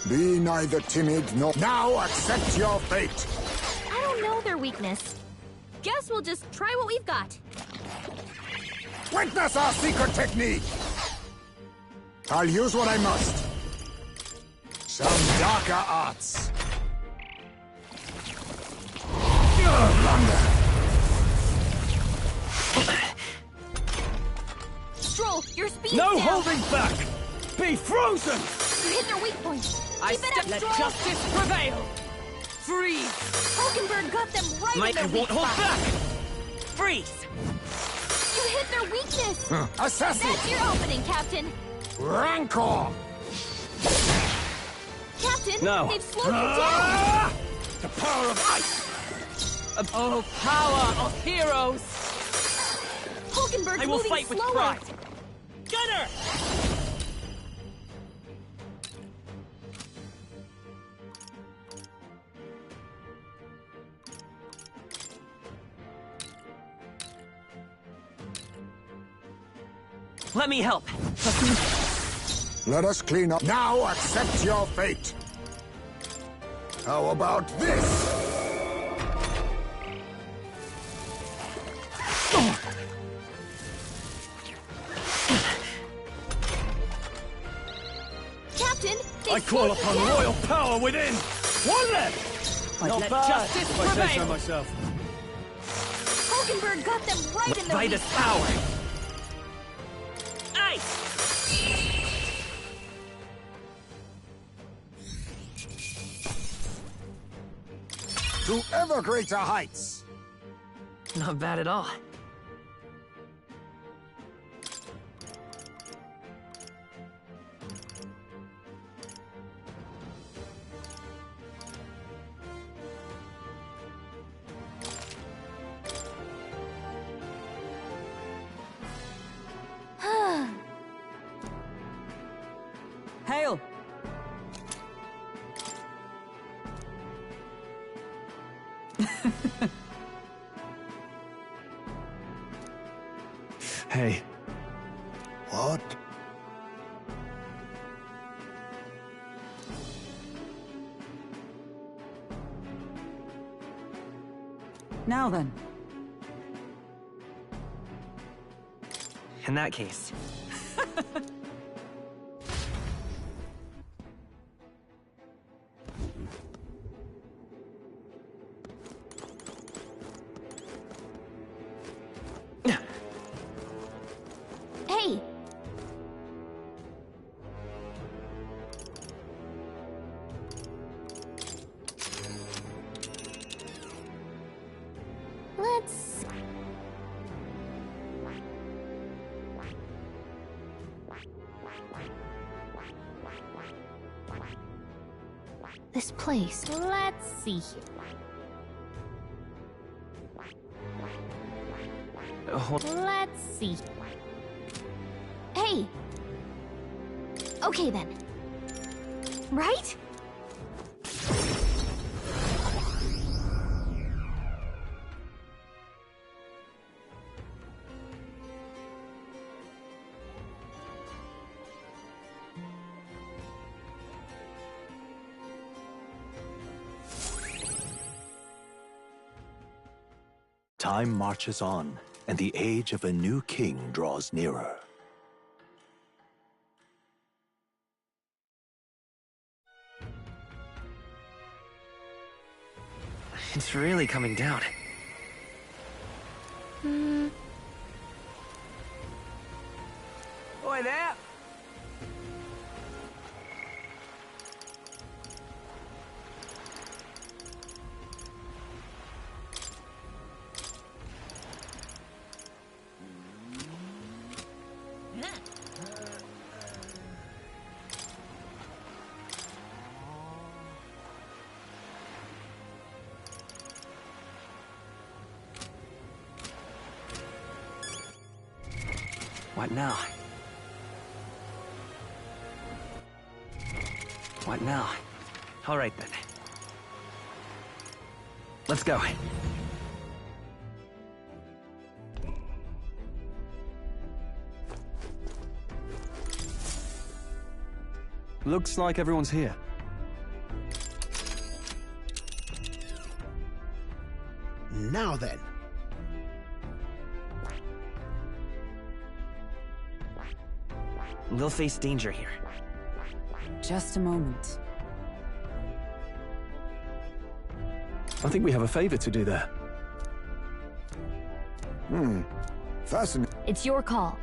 Be neither timid nor... Now accept your fate! I don't know their weakness. Guess we'll just try what we've got. Witness our secret technique! I'll use what I must. Some darker arts. Stroll, your speed's No down! holding back! Be frozen! You hit their weak point. I Keep it step up, let Stroll! justice prevail! Freeze! Hulkenberg got them right Mike, in their I won't weak hold spot. back! Freeze! You hit their weakness! Assassin! That's your opening, Captain! Rancor! Captain, No. they've slowed you down! The power of ice! Oh, power of heroes! Hulkenberg's I will moving fight with slower! pride! Gunner! Let me help. Let us clean up. Now accept your fate. How about this? Captain, they've I call slowed you upon down. royal power within! One left! But Not let bad, justice if I say so prevail. myself. Hulkenberg got them right in their weak Vitus spot. power! Ice! To ever greater heights. Not bad at all. Hail! Hey, What? Now then. In that case. Hey! Let's... This place. Let's see here. Let's see. Hey! Okay then. Right? Time marches on, and the age of a new king draws nearer. It's really coming down. Oi there! What now? What now? All right then. Let's go. Looks like everyone's here. Now then. We'll face danger here. Just a moment. I think we have a favor to do there. Fascinating. It's your call.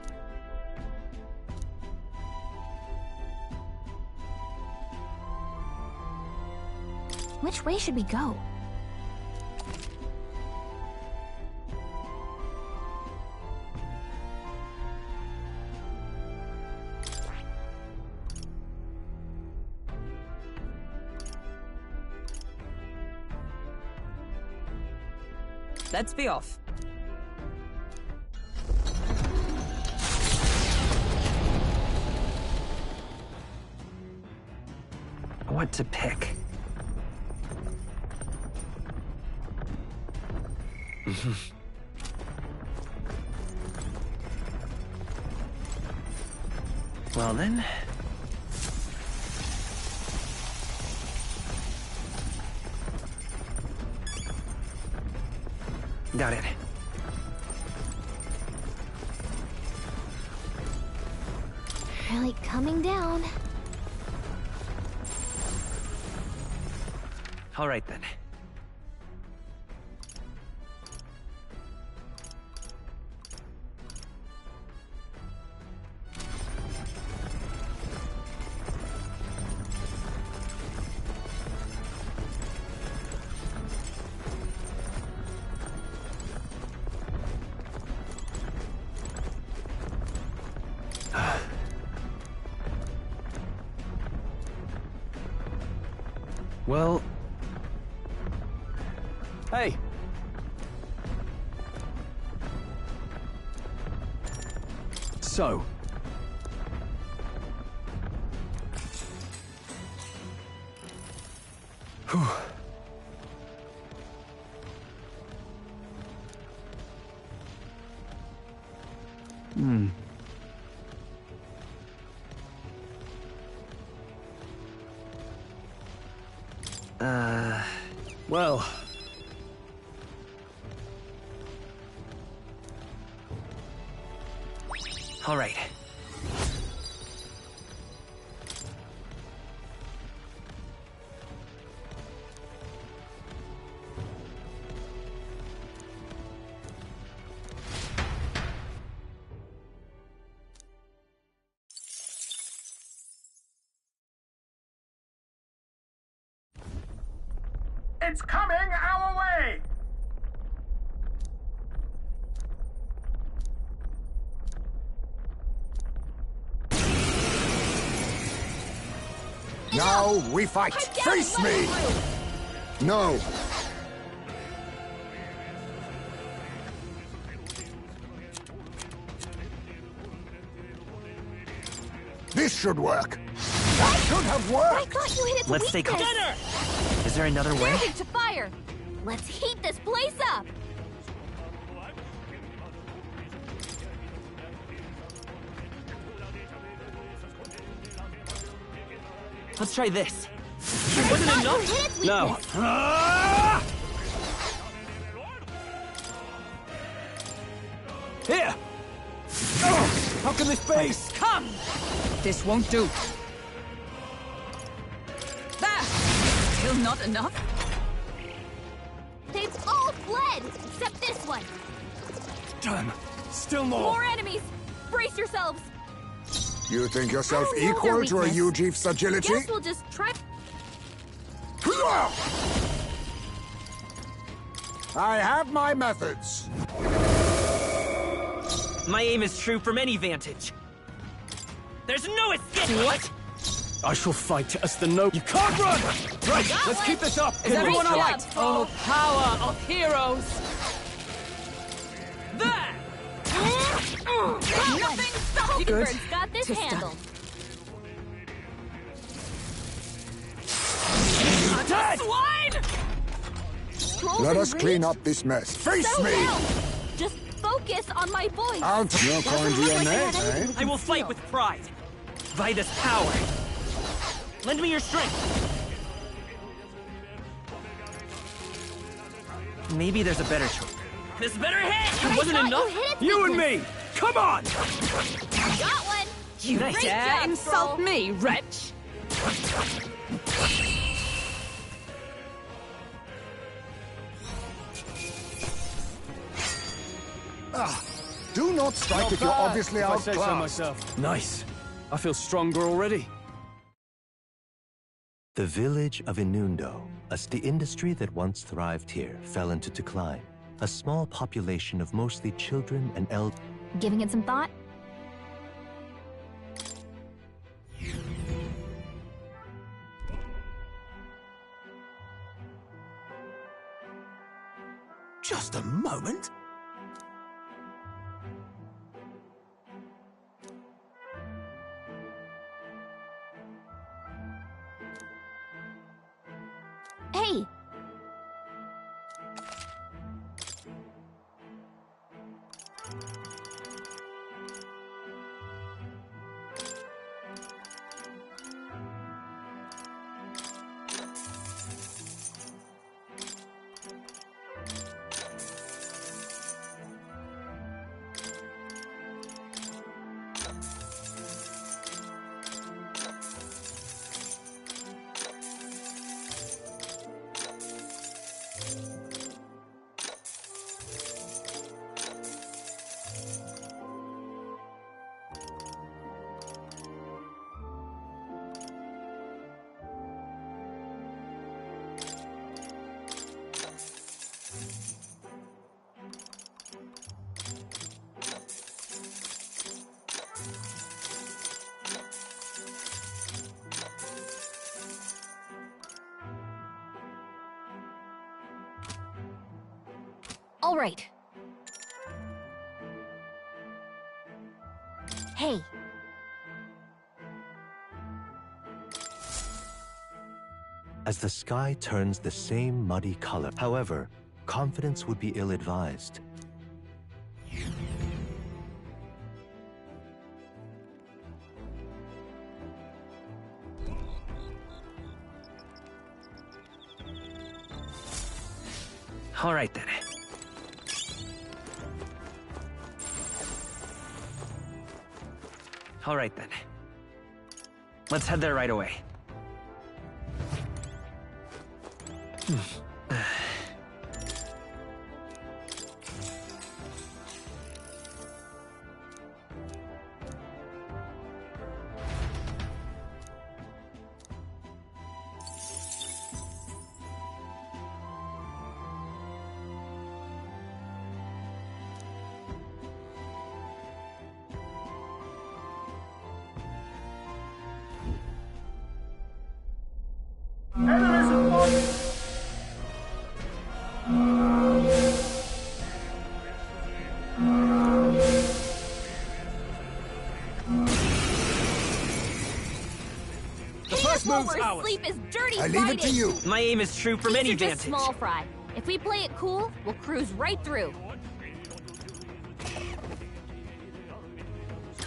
Which way should we go? Let's be off. What to pick? Well then... Got it. Really coming down. All right then. Well... Hey! So... Whew. Well... All right. It's coming our way! Now we fight! Face me! No! This should work! That should have I worked! thought you hit its Let's stay weakness. calm. Is there another way? Moving to fire! Let's heat this place up! Let's try this. Wasn't enough? No. Here! Oh, how can this be? Come! This won't do. There! Still not enough? They've all fled, except this one. Damn! Still more! More enemies! Brace yourselves! You think yourself I don't know equal their to a weakness. Yuji's agility? Guess we'll just try... I have my methods. My aim is true from any vantage. There's no escape! What? I shall fight as the noble. You can't run! Right, let's keep this up! Is everyone alright? Oh, power of heroes! There! Nothing stops you! Bird's got this Tis done. handled. Dead! Swine! Let us clean up this mess. Face So me! well. Just focus on my voice. You're calling to your name, eh? I will fight with pride. Vida's power. Lend me your strength. Maybe there's a better choice. This better hit! It wasn't enough? You and me! Come on! Got one! You Nice. dare job, insult Troll. me, wretch! Do not strike if you're obviously if I say so outclassed. myself. Nice. I feel stronger already. The village of Inundo, as the industry that once thrived here, fell into decline. A small population of mostly children and elders. Giving it some thought? Just a moment. Hey! All right. Hey. As the sky turns the same muddy color. However, confidence would be ill-advised. All right then. All right then. Let's head there right away. While we're asleep is dirty I leave it to fighting. you. My aim is true from These any are just vantage. small fry. If we play it cool, we'll cruise right through.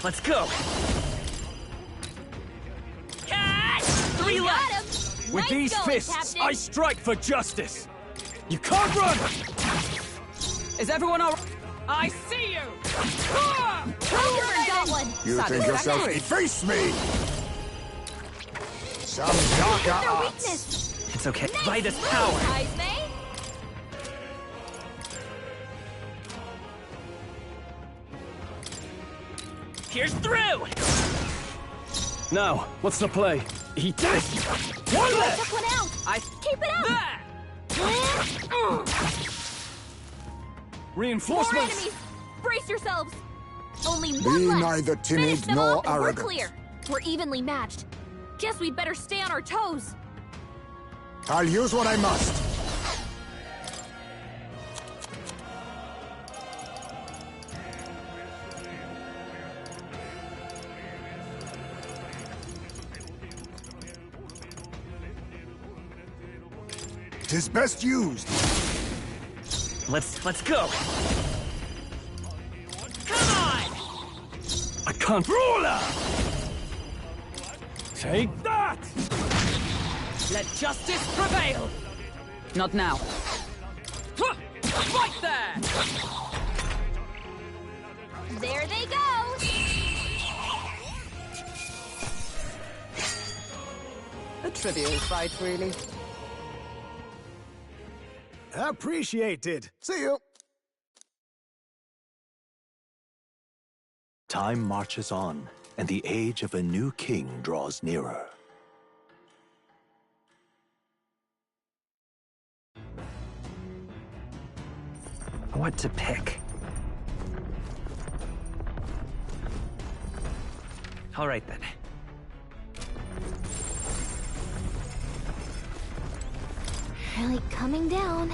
Let's go. Catch! 3 You left. got him. With Nice these going, fists, Captain. I strike for justice! You can't run! Is everyone all right? I see you! Got one! You think yourself face me! Some darker arts! It's okay. By this power! Here's through! Now, what's the play? Eat this! One left! Took one out! Keep it up! Reinforcements! More enemies! Brace yourselves! Only Be one left! neither timid Finish them nor off and arrogant. We're clear! We're evenly matched. Guess we'd better stay on our toes. I'll use what I must. Tis best used. Let's go. Come on! I can't. Ruler! Take that! Let justice prevail! Not now. Right there! There they go! A trivial fight, really. Appreciated. See you. Time marches on, and the age of a new king draws nearer. What to pick? All right, then. Really coming down.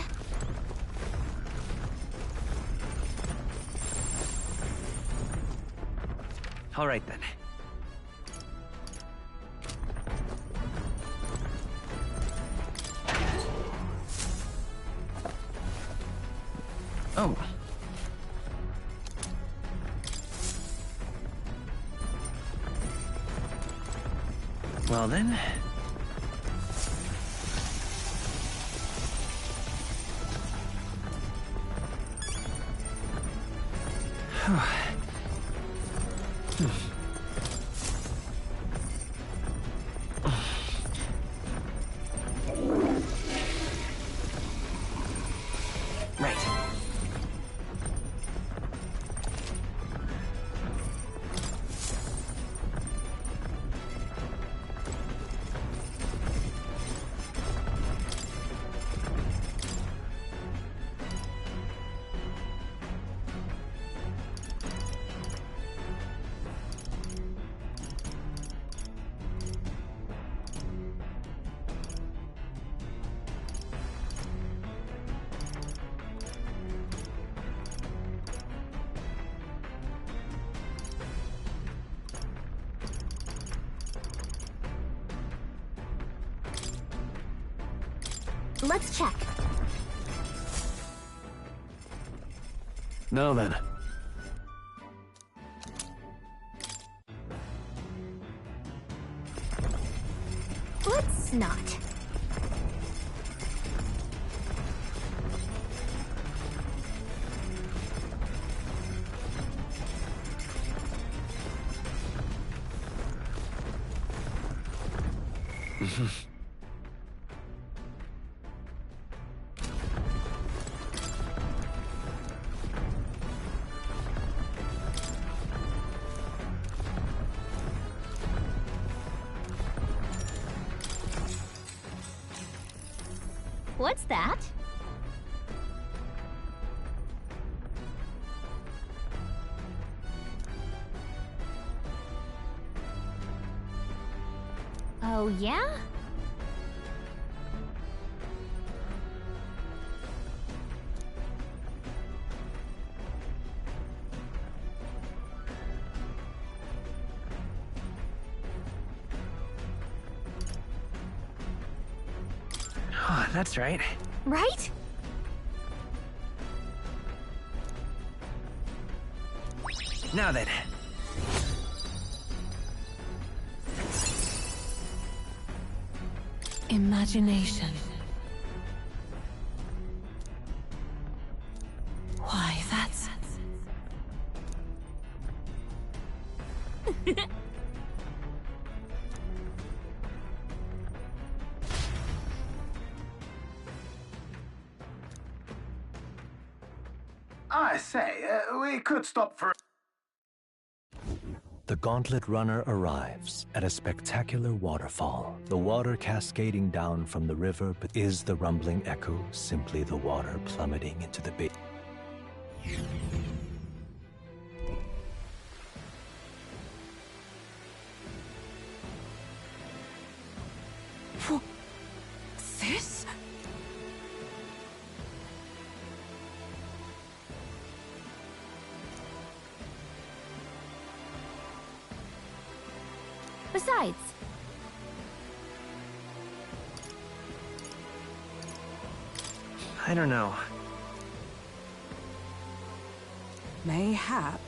All right, then. Oh. Well, then. Right. Let's check. Now then. Let's not. What's that? Oh, yeah? Oh, that's right. Right? Now then. Imagination. Why, I say, we could stop for... The Gauntlet Runner arrives at a spectacular waterfall. The water cascading down from the river, but is the rumbling echo simply the water plummeting into the bay? This? Besides, I don't know. Mayhap.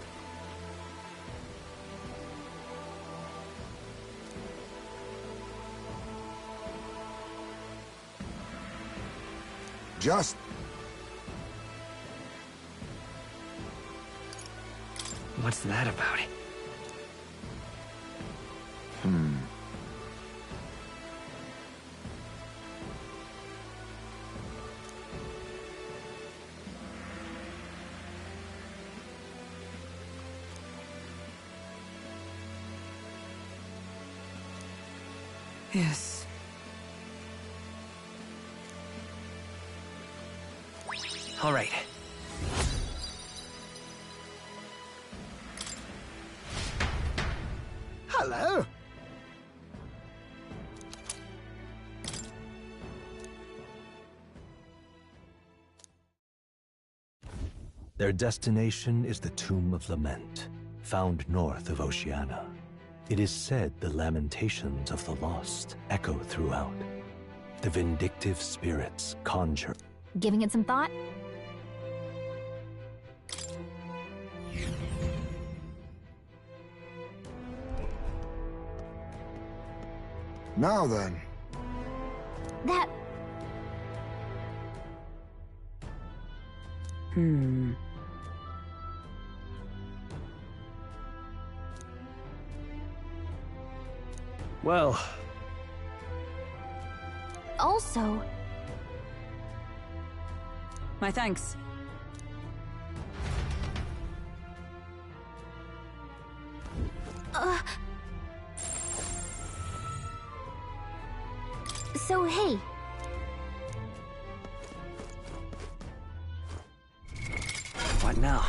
Just... What's that about? Yes. All right. Hello. Their destination is the Tomb of Lament, found north of Oceania. It is said the lamentations of the lost echo throughout. The vindictive spirits conjure. giving it some thought? Now then. That... Well... Also... My thanks. So, hey. What now?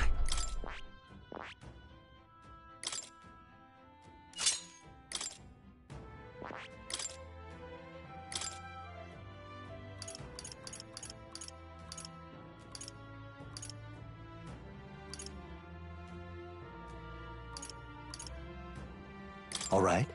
All right.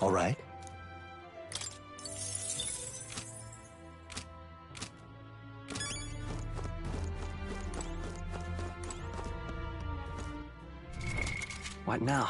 All right? What now?